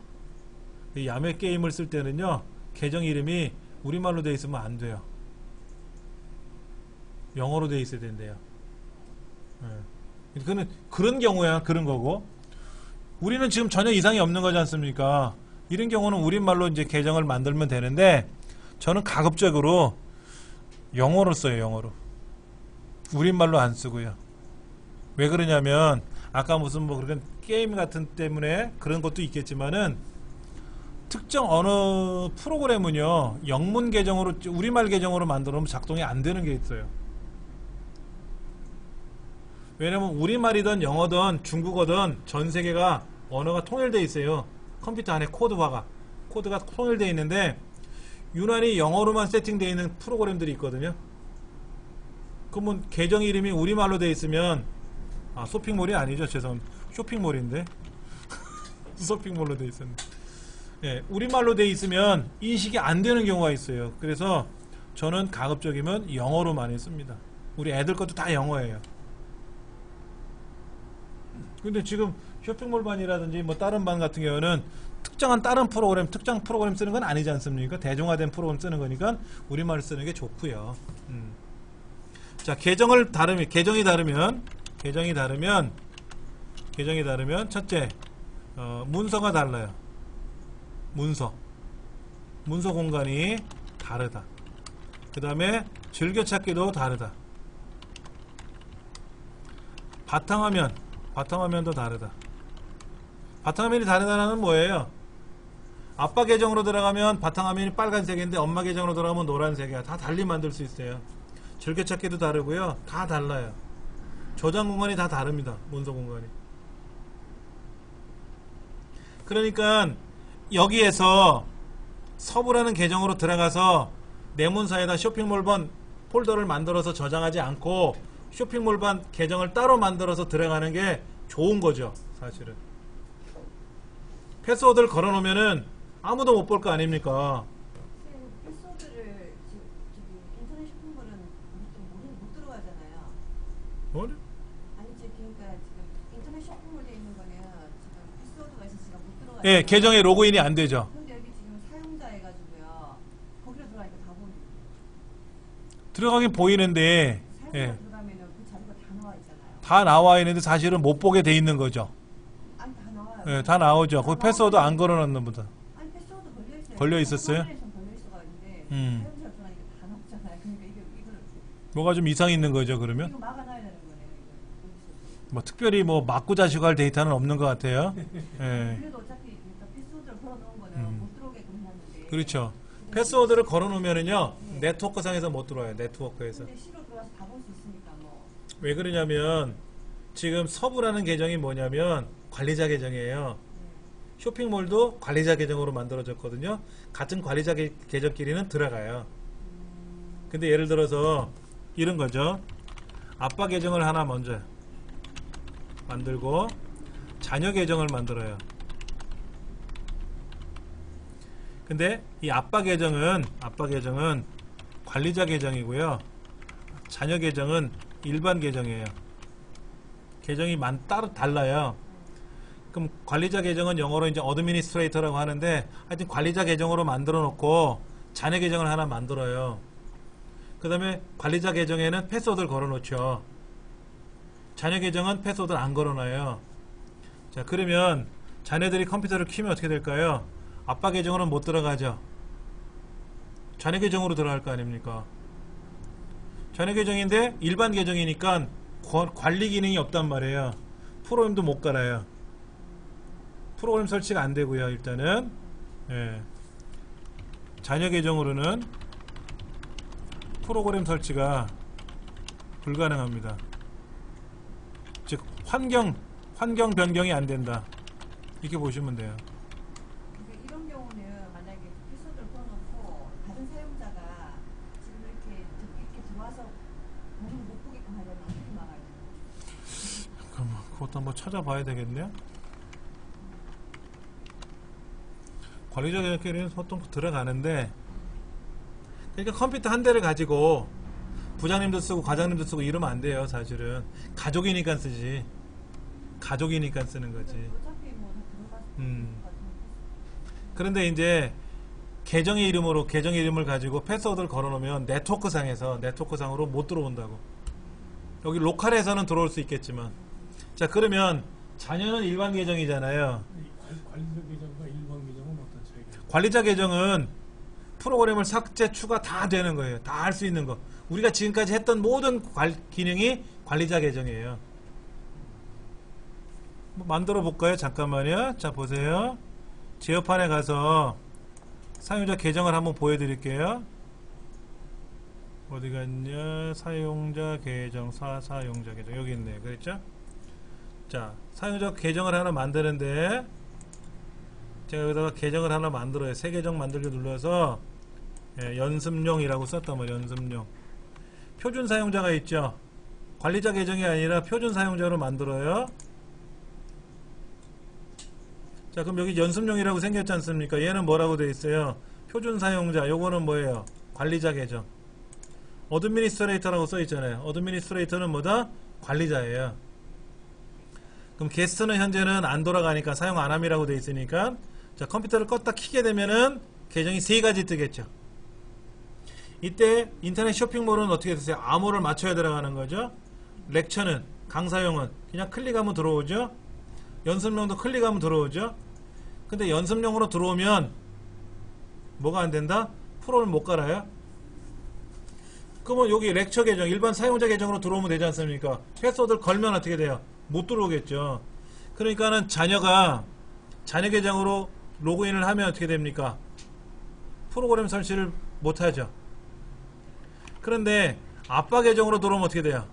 이 야매 게임을 쓸 때는요, 계정 이름이 우리말로 되어 있으면 안 돼요. 영어로 되어 있어야 된대요. 그거는 그런 경우야. 그런 거고, 우리는 지금 전혀 이상이 없는 거지 않습니까? 이런 경우는 우리말로 이제 계정을 만들면 되는데, 저는 가급적으로 영어로 써요. 영어로. 우리말로 안 쓰고요. 왜 그러냐면 아까 무슨 뭐 그런 게임 같은 때문에 그런 것도 있겠지만은, 특정 어느 프로그램은요, 영문 계정으로, 우리말 계정으로 만들어놓으면 작동이 안 되는 게 있어요. 왜냐면 우리말이든 영어든 중국어든 전 세계가 언어가 통일되어 있어요. 컴퓨터 안에 코드가 통일되어 있는데, 유난히 영어로만 세팅되어 있는 프로그램들이 있거든요. 그러면 계정 이름이 우리말로 되어 있으면, 쇼핑몰이 아니죠. 죄송합니다. 쇼핑몰인데 쇼핑몰로 되어 있었는데, 예, 우리말로 되어 있으면 인식이 안 되는 경우가 있어요. 그래서 저는 가급적이면 영어로 많이 씁니다. 우리 애들 것도 다 영어예요. 근데 지금 쇼핑몰 반이라든지 뭐 다른 반 같은 경우는 특정한 특정 프로그램 쓰는 건 아니지 않습니까? 대중화된 프로그램 쓰는 거니까 우리말을 쓰는 게 좋고요. 자, 계정이 다르면 첫째, 문서가 달라요. 문서 공간이 다르다. 그 다음에 즐겨찾기도 다르다. 바탕화면도 다르다. 바탕화면이 다르다는 건 뭐예요? 아빠 계정으로 들어가면 바탕화면이 빨간색인데 엄마 계정으로 들어가면 노란색이야. 다 달리 만들 수 있어요. 즐겨찾기도 다르고요. 다 달라요. 저장 공간이 다 다릅니다. 문서 공간이. 그러니까 여기에서 서부라는 계정으로 들어가서 내 문서에다 쇼핑몰번 폴더를 만들어서 저장하지 않고 쇼핑몰번 계정을 따로 만들어서 들어가는 게 좋은 거죠. 사실은. 패스워드를 걸어놓으면은 아무도 못 볼 거 아닙니까? 패스워드를 지금 인터넷 쇼핑몰은 못 들어가잖아요. 뭐래? 아니 그러니까 지금 인터넷 쇼핑몰에 있는 거는 지금 패스워드가 있어서 지금 못 들어가요. 예, 계정에 로그인이 안 되죠. 근데 여기 지금 사용자 해가지고요. 거기로 들어가니까 다 보이고. 들어가긴 보이는데 사용자 예, 들어가면은 그 자료가 다 나와 있잖아요. 다 나와 있는데 사실은 못 보게 돼 있는 거죠. 아니 다 나와요. 예, 다 나오죠. 그 패스워드 안 걸어놨는 보다. 아니 패스워드 걸려 있어요. 걸려 있었어요? 화면에선 걸려 있어가 있는데 사용자 들어가니까 다 나오잖아요. 그러니까 이걸 뭐가 좀 이상 있는 거죠, 그러면? 이거 막아놔야 되는 거네요. 이거. 뭐 특별히 뭐 맞고 자시고 할 데이터는 없는 것 같아요. 예. 그래도 어차피 그러니까 패스워드를 걸어놓은 거는 못 들어오게끔 해놨는데. 그렇죠. 패스워드를 걸어놓으면은요, 네트워크상에서 못 들어와요, 네트워크에서. 근데 C로 들어와서 다 볼 수 있으니까 뭐. 왜 그러냐면, 지금 서부라는 계정이 뭐냐면, 관리자 계정이에요. 쇼핑몰도 관리자 계정으로 만들어졌거든요. 같은 관리자 계정끼리는 들어가요. 근데 예를 들어서, 이런 거죠. 아빠 계정을 하나 먼저 만들고, 자녀 계정을 만들어요. 근데 이 아빠 계정은 관리자 계정이고요. 자녀 계정은 일반 계정이에요. 계정이 따로 달라요. 그럼 관리자 계정은 영어로 이제 어드미니스트레이터라고 하는데 하여튼 관리자 계정으로 만들어 놓고 자녀 계정을 하나 만들어요. 그 다음에 관리자 계정에는 패스워드를 걸어 놓죠. 자녀 계정은 패스워드를 안 걸어 놔요. 자, 그러면 자녀들이 컴퓨터를 키우면 어떻게 될까요? 아빠 계정으로는 못 들어가죠. 자녀 계정으로 들어갈 거 아닙니까? 자녀 계정인데 일반 계정이니까 관리 기능이 없단 말이에요. 프로그램도 못 깔아요. 프로그램 설치가 안 되고요. 일단은 예. 자녀 계정으로는 프로그램 설치가 불가능합니다. 즉 환경 변경이 안 된다. 이렇게 보시면 돼요. 그러니까 이런 경우는 만약에 패스워드를 걸어놓고 다른 사용자가 지금 이렇게 들어와서 몸을 못 보게끔 하려면 어떻게 막아야 돼요? 잠깐만, 그것도 한번 찾아봐야 되겠네요. 관리자 계정끼리는 보통 들어가는데, 그러니까 컴퓨터 한 대를 가지고 부장님도 쓰고 과장님도 쓰고 이러면 안 돼요. 사실은 가족이니까 쓰지. 가족이니까 쓰는 거지. 어차피 뭐 다 들어가서 그런데 이제 계정의 이름을 가지고 패스워드를 걸어놓으면 네트워크상으로 못 들어온다고. 여기 로컬에서는 들어올 수 있겠지만, 자, 그러면 자녀는 일반 계정이잖아요. 관리자 계정과 일반 계정은 어떤 차이가? 관리자 계정은 프로그램을 삭제, 추가 다 되는 거예요. 다 할 수 있는 거. 우리가 지금까지 했던 모든 기능이 관리자 계정이에요. 만들어 볼까요? 잠깐만요. 자, 보세요. 제어판에 가서 사용자 계정을 한번 보여드릴게요. 어디 갔냐? 사용자 계정, 사용자 계정. 여기 있네요. 그랬죠? 자, 사용자 계정을 하나 만드는데, 제가 여기다가 계정을 하나 만들어요. 새 계정 만들기 눌러서, 예, 연습용이라고 썼단 말이에요. 연습용. 표준 사용자가 있죠? 관리자 계정이 아니라 표준 사용자로 만들어요. 자, 그럼 여기 연습용이라고 생겼지 않습니까? 얘는 뭐라고 되어 있어요? 표준 사용자. 요거는 뭐예요? 관리자 계정. 어드미니스트레이터라고 써 있잖아요. 어드미니스트레이터는 뭐다? 관리자예요. 그럼 게스트는 현재는 안 돌아가니까 사용 안 함이라고 되어 있으니까, 자, 컴퓨터를 껐다 켜게 되면은 계정이 세 가지 뜨겠죠. 이때 인터넷 쇼핑몰은 어떻게 되세요? 암호를 맞춰야 들어가는 거죠. 렉처는, 강사용은 그냥 클릭하면 들어오죠. 연습용도 클릭하면 들어오죠. 근데 연습용으로 들어오면 뭐가 안 된다? 프로를 못 깔아요. 그러면 여기 렉처 계정, 일반 사용자 계정으로 들어오면 되지 않습니까? 패스워드를 걸면 어떻게 돼요? 못 들어오겠죠. 그러니까는 자녀 계정으로 로그인을 하면 어떻게 됩니까? 프로그램 설치를 못 하죠. 그런데 아빠 계정으로 들어오면 어떻게 돼요?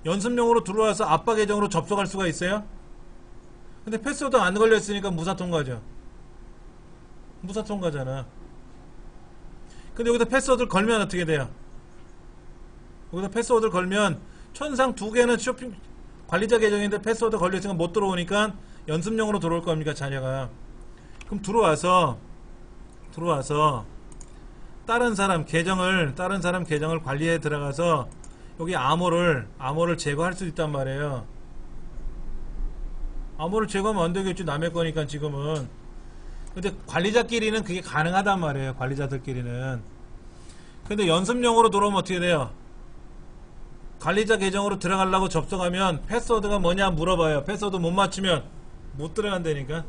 연습용으로 들어와서 아빠 계정으로 접속할 수가 있어요? 근데 패스워드 안 걸려 있으니까 무사통과죠. 무사통과잖아. 근데 여기다 패스워드를 걸면 어떻게 돼요? 여기다 패스워드를 걸면 천상 두 개는 쇼핑 관리자 계정인데 패스워드 걸려있으니까 못 들어오니까 연습용으로 들어올 겁니까, 자녀가? 그럼 들어와서 다른 사람 계정을 관리에 들어가서 여기 암호를 제거할 수 있단 말이에요. 암호를 제거하면 안 되겠지, 남의 거니까 지금은. 근데 관리자끼리는 그게 가능하단 말이에요, 관리자들끼리는. 근데 연습용으로 들어오면 어떻게 돼요? 관리자 계정으로 들어가려고 접속하면 패스워드가 뭐냐 물어봐요. 패스워드 못 맞추면 못 들어간다니까.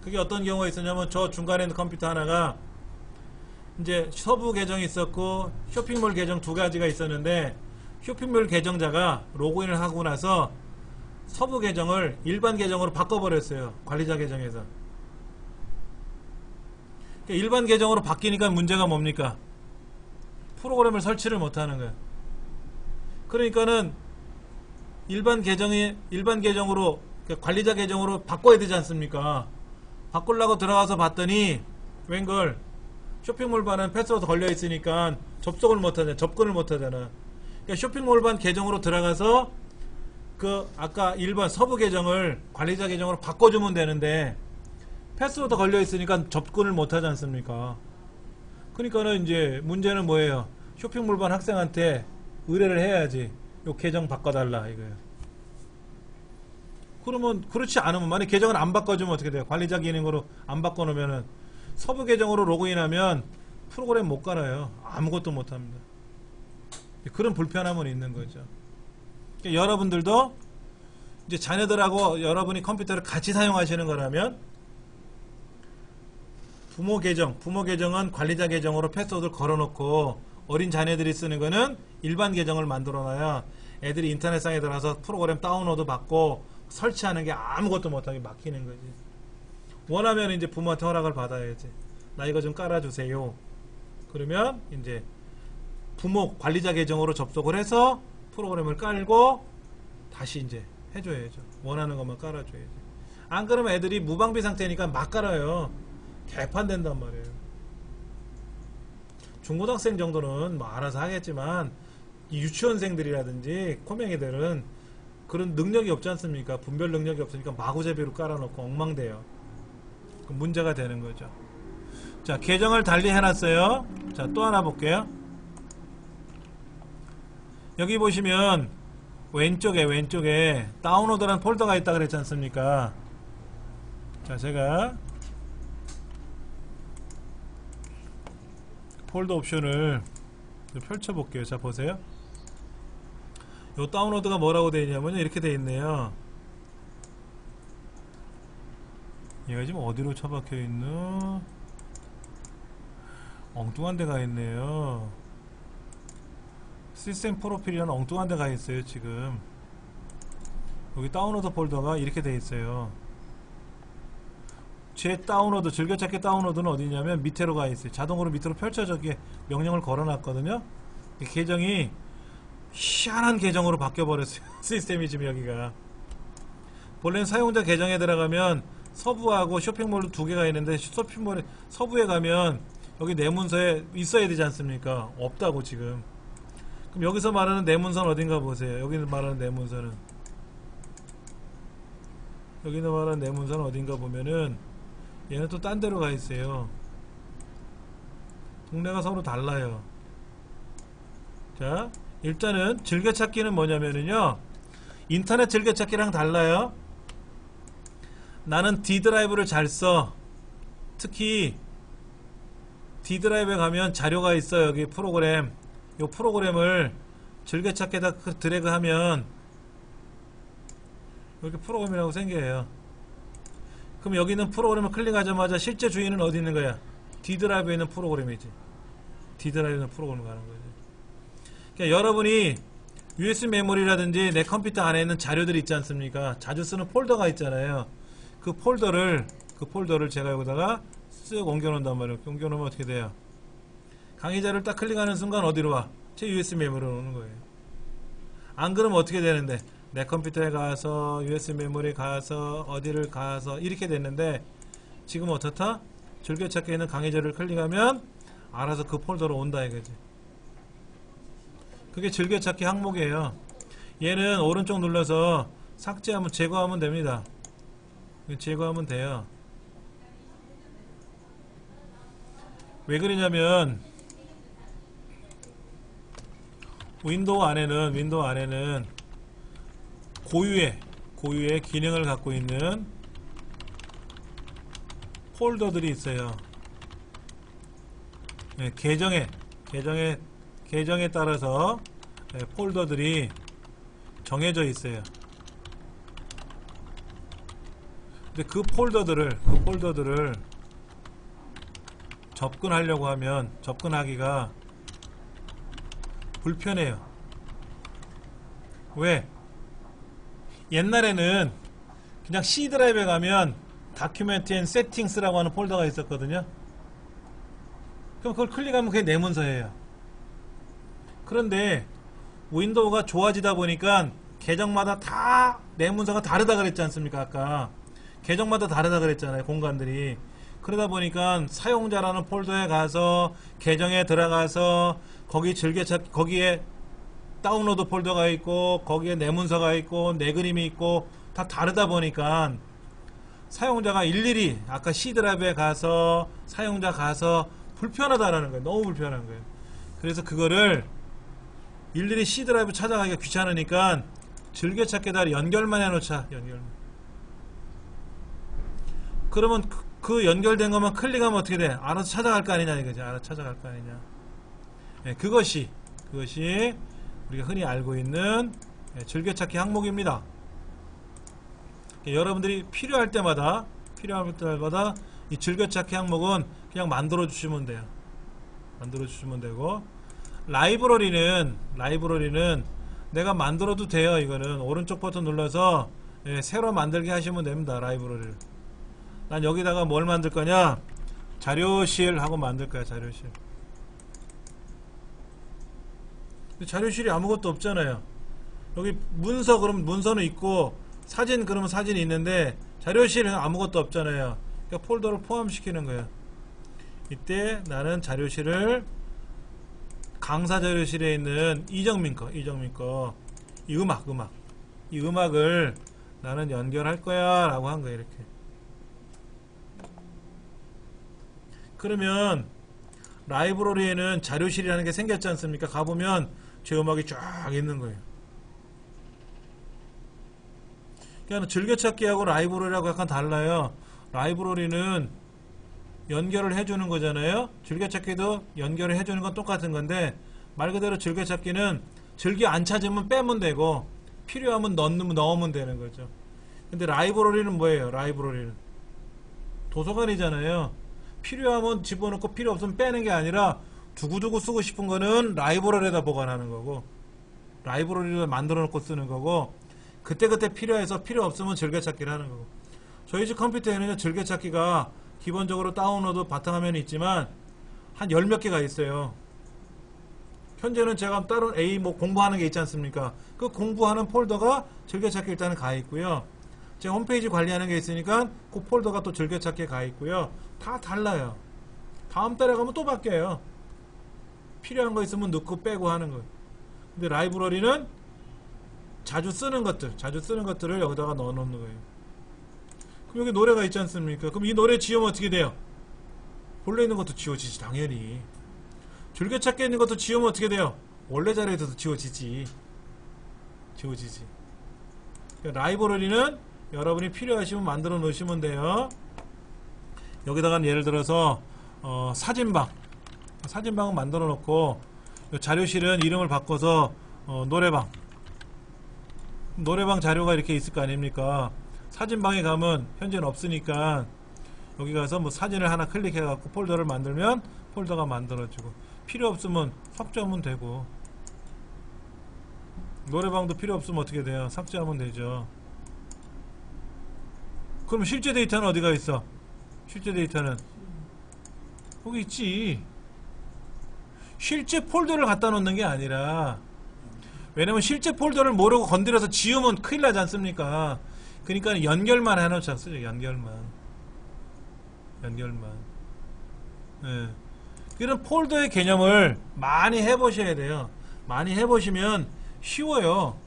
그게 어떤 경우가 있었냐면, 저 중간에 있는 컴퓨터 하나가 이제 서부 계정이 있었고 쇼핑몰 계정 두 가지가 있었는데, 쇼핑몰 계정자가 로그인을 하고 나서 서부 계정을 일반 계정으로 바꿔버렸어요, 관리자 계정에서. 그러니까 일반 계정으로 바뀌니까 문제가 뭡니까? 프로그램을 설치를 못하는 거예요. 그러니까는 일반 계정으로, 그러니까 관리자 계정으로 바꿔야 되지 않습니까? 바꾸려고 들어가서 봤더니 웬걸 쇼핑몰반은 패스워드 걸려있으니까 접근을 못하잖아. 그러니까 쇼핑몰반 계정으로 들어가서 그 아까 일반 서부 계정을 관리자 계정으로 바꿔주면 되는데 패스워드 걸려있으니까 접근을 못하지 않습니까? 그러니까는 이제 문제는 뭐예요? 쇼핑몰반 학생한테 의뢰를 해야지. 요 계정 바꿔달라 이거예요. 그러면 그렇지 않으면, 만약 계정을 안 바꿔주면 어떻게 돼요? 관리자 기능으로 안 바꿔놓으면은 서부 계정으로 로그인하면 프로그램 못 깔아요. 아무것도 못합니다. 그런 불편함은 있는 거죠. 그러니까 여러분들도 이제 자녀들하고 여러분이 컴퓨터를 같이 사용하시는 거라면 부모 계정은 관리자 계정으로 패스워드를 걸어놓고, 어린 자녀들이 쓰는 거는 일반 계정을 만들어놔야 애들이 인터넷상에 들어가서 프로그램 다운로드 받고 설치하는 게 아무것도 못하게 막히는 거지. 원하면 이제 부모한테 허락을 받아야지. 나 이거 좀 깔아주세요. 그러면 이제 부모 관리자 계정으로 접속을 해서 프로그램을 깔고 다시 이제 해줘야죠. 원하는 것만 깔아줘야지. 안 그러면 애들이 무방비 상태니까 막 깔아요. 개판된단 말이에요. 중고등학생 정도는 뭐 알아서 하겠지만, 이 유치원생들이라든지 코맹이들은 그런 능력이 없지 않습니까? 분별 능력이 없으니까 마구잡이로 깔아놓고 엉망돼요. 문제가 되는 거죠. 자, 계정을 달리 해놨어요. 자, 또 하나 볼게요. 여기 보시면 왼쪽에 다운로드라는 폴더가 있다 그랬지 않습니까? 자, 제가 폴더 옵션을 펼쳐 볼게요. 자, 보세요. 요 다운로드가 뭐라고 되어 있냐면 이렇게 되어 있네요. 얘가 지금 어디로 처박혀 있노? 엉뚱한 데가 있네요. 시스템 프로필이라는 엉뚱한 데가 있어요. 지금 여기 다운로드 폴더가 이렇게 되어 있어요. 제 다운로드, 즐겨찾기 다운로드는 어디냐면 밑으로 가 있어요. 자동으로 밑으로 펼쳐져 이렇게 명령을 걸어놨거든요. 계정이 희한한 계정으로 바뀌어버렸어요. 시스템이 지금 여기가. 본래는 사용자 계정에 들어가면 서부하고 쇼핑몰 두 개가 있는데, 쇼핑몰 서부에 가면 여기 내 문서에 있어야 되지 않습니까? 없다고 지금. 그럼 여기서 말하는 내 문서는 어딘가 보세요. 여기는 말하는 내 문서는, 여기는 말하는 내 문서는 어딘가 보면은 얘는 또 딴 데로 가 있어요. 동네가 서로 달라요. 자, 일단은 즐겨찾기는 뭐냐면은요, 인터넷 즐겨찾기랑 달라요. 나는 D 드라이브를 잘 써. 특히 D 드라이브에 가면 자료가 있어요. 여기 프로그램. 이 프로그램을 즐겨찾기에다 드래그하면 이렇게 프로그램이라고 생겨요. 그럼 여기 있는 프로그램을 클릭하자마자 실제 주인은 어디 있는 거야? D 드라이브에 있는 프로그램이지. D 드라이브는 프로그램 가는 거죠. 그러니까 여러분이 USB 메모리라든지 내 컴퓨터 안에 있는 자료들이 있지 않습니까? 자주 쓰는 폴더가 있잖아요. 그 폴더를 제가 여기다가 쓱 옮겨놓는단 말이에요. 옮겨놓으면 어떻게 돼요? 강의자를 딱 클릭하는 순간 어디로 와? 제 USB 메모리로 오는 거예요. 안 그러면 어떻게 되는데? 내 컴퓨터에 가서 USB 메모리 가서 어디를 가서 이렇게 됐는데 지금 어떻다? 즐겨찾기에 있는 강의자를 클릭하면 알아서 그 폴더로 온다 이거지. 그게 즐겨찾기 항목이에요. 얘는 오른쪽 눌러서 삭제하면 제거하면 됩니다. 제거하면 돼요. 왜 그러냐면 윈도우 안에는 고유의 기능을 갖고 있는 폴더들이 있어요. 네, 계정에 따라서 폴더들이 정해져 있어요. 근데 그 폴더들을 접근하려고 하면 접근하기가 불편해요. 왜? 옛날에는 그냥 C 드라이브에 가면 다큐멘트 앤 세팅스라고 하는 폴더가 있었거든요. 그럼 그걸 클릭하면 그게 내 문서예요. 그런데 윈도우가 좋아지다 보니까 계정마다 다 내 문서가 다르다 그랬지 않습니까? 아까 계정마다 다르다 그랬잖아요. 공간들이. 그러다 보니까 사용자라는 폴더에 가서 계정에 들어가서 거기 즐겨찾기 거기에 다운로드 폴더가 있고 거기에 내 문서가 있고 내 그림이 있고 다 다르다 보니까 사용자가 일일이 아까 C 드라이브에 가서 사용자 가서 불편하다라는 거예요. 너무 불편한 거예요. 그래서 그거를 일일이 C 드라이브 찾아가기가 귀찮으니까 즐겨찾기에다 연결만 해놓자. 연결만. 그러면 그 연결된 것만 클릭하면 어떻게 돼? 알아서 찾아갈 거 아니냐 이거지. 알아서 찾아갈 거 아니냐. 네, 그것이 우리가 흔히 알고 있는 즐겨찾기 항목입니다. 여러분들이 필요할 때마다 이 즐겨찾기 항목은 그냥 만들어 주시면 돼요. 만들어 주시면 되고 라이브러리는 내가 만들어도 돼요. 이거는 오른쪽 버튼 눌러서 새로 만들게 하시면 됩니다. 라이브러리를. 난 여기다가 뭘 만들 거냐? 자료실 하고 만들 거야. 자료실. 자료실이 아무것도 없잖아요. 여기 문서 그러면 문서는 있고 사진 그러면 사진이 있는데 자료실은 아무것도 없잖아요. 그러니까 폴더를 포함시키는 거예요. 이때 나는 자료실을 강사 자료실에 있는 이정민 거 이 음악을 나는 연결할 거야 라고 한 거예요. 이렇게. 그러면 라이브러리에는 자료실이라는 게 생겼지 않습니까? 가보면 제 음악이 쫙 있는 거예요. 그러니까 즐겨찾기하고 라이브러리하고 약간 달라요. 라이브러리는 연결을 해주는 거잖아요. 즐겨찾기도 연결을 해주는 건 똑같은 건데 말 그대로 즐겨찾기는 즐겨 안 찾으면 빼면 되고 필요하면 넣으면 되는 거죠. 근데 라이브러리는 뭐예요? 라이브러리는 도서관이잖아요. 필요하면 집어넣고 필요 없으면 빼는 게 아니라 두고두고 쓰고 싶은 거는 라이브러리에다 보관하는 거고 라이브러리를 만들어 놓고 쓰는 거고 그때그때 필요해서 필요 없으면 즐겨찾기를 하는 거고 저희 집 컴퓨터에는 즐겨찾기가 기본적으로 다운로드 바탕화면이 있지만 한 10몇 개가 있어요. 현재는 제가 다른 뭐 공부하는 게 있지 않습니까? 그 공부하는 폴더가 즐겨찾기 일단은 가 있고요. 제 홈페이지 관리하는 게 있으니까 그 폴더가 또 즐겨찾기에 가 있고요. 다 달라요. 다음 달에 가면 또 바뀌어요. 필요한 거 있으면 넣고 빼고 하는 거예요. 근데 라이브러리는 자주 쓰는 것들을 여기다가 넣어 놓는 거예요. 그럼 여기 노래가 있지 않습니까? 그럼 이 노래 지우면 어떻게 돼요? 본래 있는 것도 지워지지 당연히. 즐겨찾기에 있는 것도 지우면 어떻게 돼요? 원래 자료에서도 지워지지. 그러니까 라이브러리는 여러분이 필요하시면 만들어 놓으시면 돼요. 여기다가 예를 들어서 사진방은 만들어 놓고 자료실은 이름을 바꿔서 노래방 자료가 이렇게 있을 거 아닙니까? 사진방에 가면 현재는 없으니까 여기 가서 뭐 사진을 하나 클릭해 갖고 폴더를 만들면 폴더가 만들어지고 필요 없으면 삭제하면 되고, 노래방도 필요 없으면 어떻게 돼요? 삭제하면 되죠. 그럼 실제 데이터는 어디가 있어? 실제 데이터는 거기 있지. 실제 폴더를 갖다 놓는 게 아니라, 왜냐면 실제 폴더를 모르고 건드려서 지우면 큰일 나지 않습니까? 그러니까 연결만 해놓자. 쓰죠. 연결만. 예. 이런 폴더의 개념을 많이 해보셔야 돼요. 많이 해보시면 쉬워요.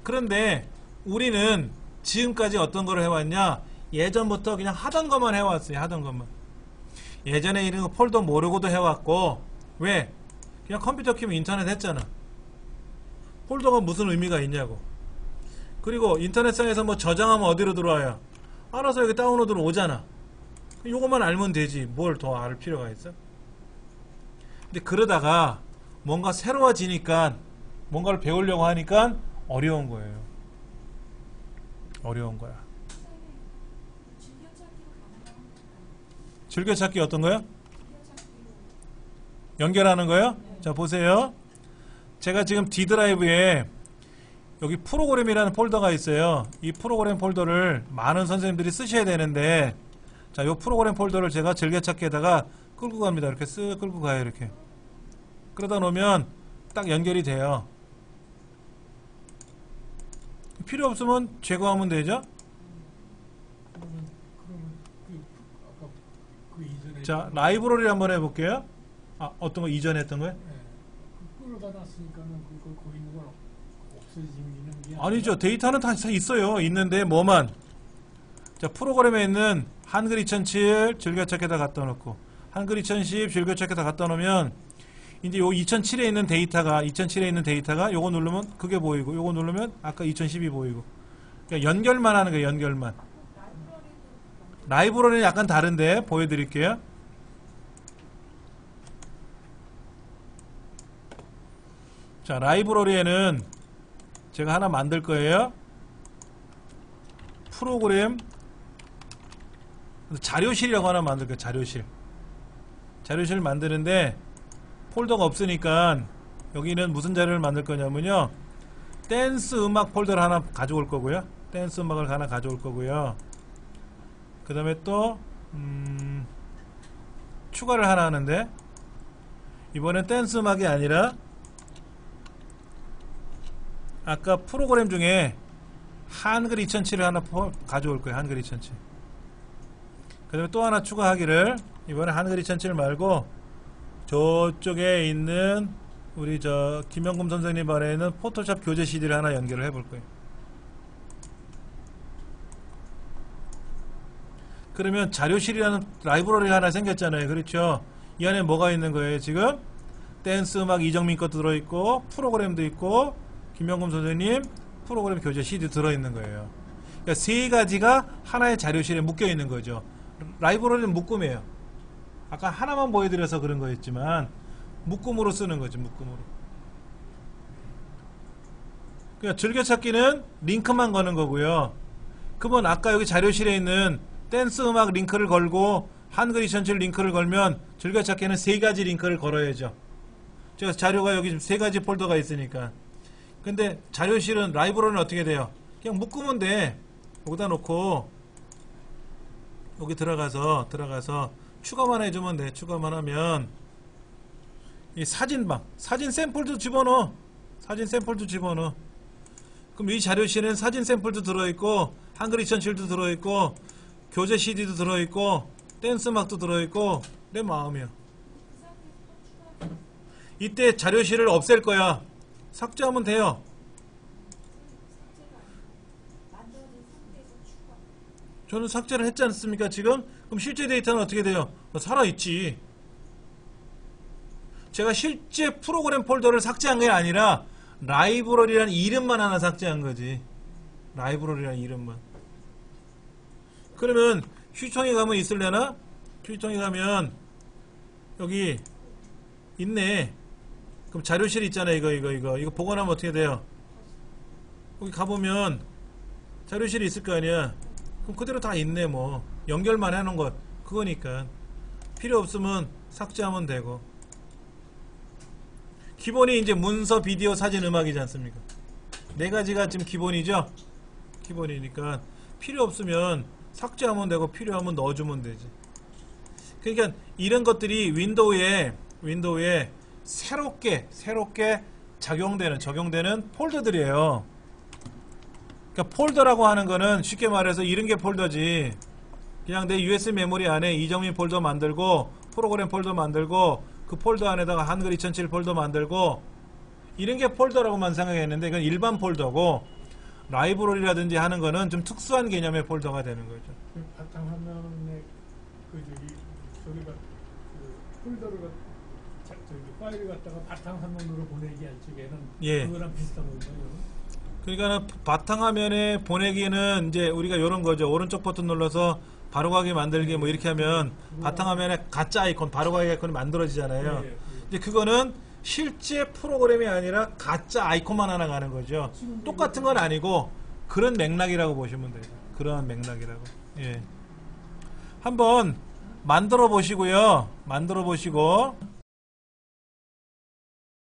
그런데 우리는 지금까지 어떤 걸 해왔냐? 예전부터 그냥 하던 것만 해왔어요. 하던 것만. 예전에 이런 거 폴더 모르고도 해왔고, 왜? 그냥 컴퓨터 키면 인터넷 했잖아. 폴더가 무슨 의미가 있냐고. 그리고 인터넷상에서 뭐 저장하면 어디로 들어와요? 알아서 여기 다운로드로 오잖아. 요것만 알면 되지. 뭘 더 알 필요가 있어? 근데 그러다가 뭔가 새로워지니까, 뭔가를 배우려고 하니까 어려운 거예요. 어려운 거야. 즐겨찾기 어떤 거요? 연결하는 거요? 자, 보세요. 제가 지금 D 드라이브에 여기 프로그램이라는 폴더가 있어요. 이 프로그램 폴더를 많은 선생님들이 쓰셔야 되는데, 자, 이 프로그램 폴더를 제가 즐겨찾기에다가 끌고 갑니다. 이렇게 쓱 끌고 가요. 이렇게. 그러다 놓으면 딱 연결이 돼요. 필요 없으면 제거하면 되죠? 그러면 아까 그 이전에 자, 라이브러리 한번 해볼게요. 아, 어떤 거 이전에 했던 거요? 끌어다 놨으니까는 그거 거기 있는 건 없어지는 게 아니죠. 데이터는 다 있어요. 있는데 뭐만. 자, 프로그램에 있는 한글 2007 즐겨찾기에다 갖다 놓고, 한글 2010 즐겨찾기에다 갖다 놓으면 이제 요 2007에 있는 데이터가 요거 누르면 그게 보이고, 요거 누르면 아까 2010이 보이고. 그러니까 연결만 하는 거예요. 연결만. 라이브러리는 약간 다른데 보여드릴게요. 자, 라이브러리에는 제가 하나 만들 거예요. 프로그램 자료실이라고 하나 만들 거예요. 자료실 만드는데 폴더가 없으니까 여기는 무슨 자료를 만들 거냐면요, 댄스 음악 폴더를 하나 가져올 거고요. 댄스 음악을 하나 가져올 거고요. 그 다음에 또 추가를 하나 하는데, 이번엔 댄스 음악이 아니라 아까 프로그램 중에 한글 2007을 하나 가져올 거예요. 한글 2007. 그 다음에 또 하나 추가하기를, 이번에 한글 2007 말고 저쪽에 있는 우리 저 김영금 선생님 반에 있는 포토샵 교재 CD를 하나 연결을 해볼 거예요. 그러면 자료실이라는 라이브러리 하나 생겼잖아요. 그렇죠? 이 안에 뭐가 있는 거예요? 지금 댄스 음악 이정민 것도 들어있고, 프로그램도 있고, 김영금 선생님 프로그램 교재 CD 들어있는 거예요. 그러니까 세 가지가 하나의 자료실에 묶여 있는 거죠. 라이브러리는 묶음이에요. 아까 하나만 보여드려서 그런 거였지만 묶음으로 쓰는 거죠. 묶음으로. 그러니까 즐겨찾기는 링크만 거는 거고요. 그러면 아까 여기 자료실에 있는 댄스 음악 링크를 걸고 한글 2007 링크를 걸면 즐겨찾기는 세 가지 링크를 걸어야죠. 제가 자료가 여기 지금 세 가지 폴더가 있으니까. 근데 자료실은, 라이브러리는 어떻게 돼요? 그냥 묶으면 돼. 여기다 놓고 여기 들어가서 추가만 해주면 돼. 추가만 하면 이 사진방, 사진 샘플도 집어넣어. 그럼 이 자료실에는 사진 샘플도 들어있고, 한글 2007도 들어있고, 교재 CD도 들어있고, 댄스 음악도 들어있고, 내 마음이야. 이때 자료실을 없앨 거야. 삭제하면 돼요. 저는 삭제를 했지 않습니까 지금? 그럼 실제 데이터는 어떻게 돼요? 살아있지. 제가 실제 프로그램 폴더를 삭제한 게 아니라 라이브러리라는 이름만 하나 삭제한 거지. 라이브러리라는 이름만. 그러면 휴지통에 가면 있을려나? 휴지통에 가면 여기 있네. 그럼 자료실 있잖아요. 이거 보관하면 어떻게 돼요? 거기 가보면 자료실이 있을 거 아니야. 그럼 그대로 다 있네. 뭐 연결만 해놓은 것 그거니까 필요 없으면 삭제하면 되고. 기본이 이제 문서, 비디오, 사진, 음악이지 않습니까? 네 가지가 지금 기본이죠. 기본이니까 필요 없으면 삭제하면 되고 필요하면 넣어주면 되지. 그러니까 이런 것들이 윈도우에 새롭게 적용되는 폴더들이에요. 그러니까 폴더라고 하는 거는 쉽게 말해서 이런 게 폴더지. 그냥 내 USB 메모리 안에 이정민 폴더 만들고 프로그램 폴더 만들고 그 폴더 안에다가 한글 2007 폴더 만들고 이런 게 폴더라고만 생각했는데 이건 일반 폴더고, 라이브러리라든지 하는 거는 좀 특수한 개념의 폴더가 되는 거죠. 그 바탕화면에 저기가 폴더를 파일을 갖다가 바탕화면으로 보내기 할 적에는 예. 그거랑 비슷한 건가요? 그러니까 바탕화면에 보내기는 이제 우리가 이런 거죠. 오른쪽 버튼 눌러서 바로가기 만들기 뭐 이렇게 하면 바탕화면에 가짜 아이콘, 바로가기 아이콘이 만들어지잖아요. 예, 예. 이제 그거는 실제 프로그램이 아니라 가짜 아이콘만 하나 가는 거죠. 똑같은 건 아니고 그런 맥락이라고 보시면 돼요. 그런 맥락이라고. 예. 한번 만들어 보시고요. 만들어 보시고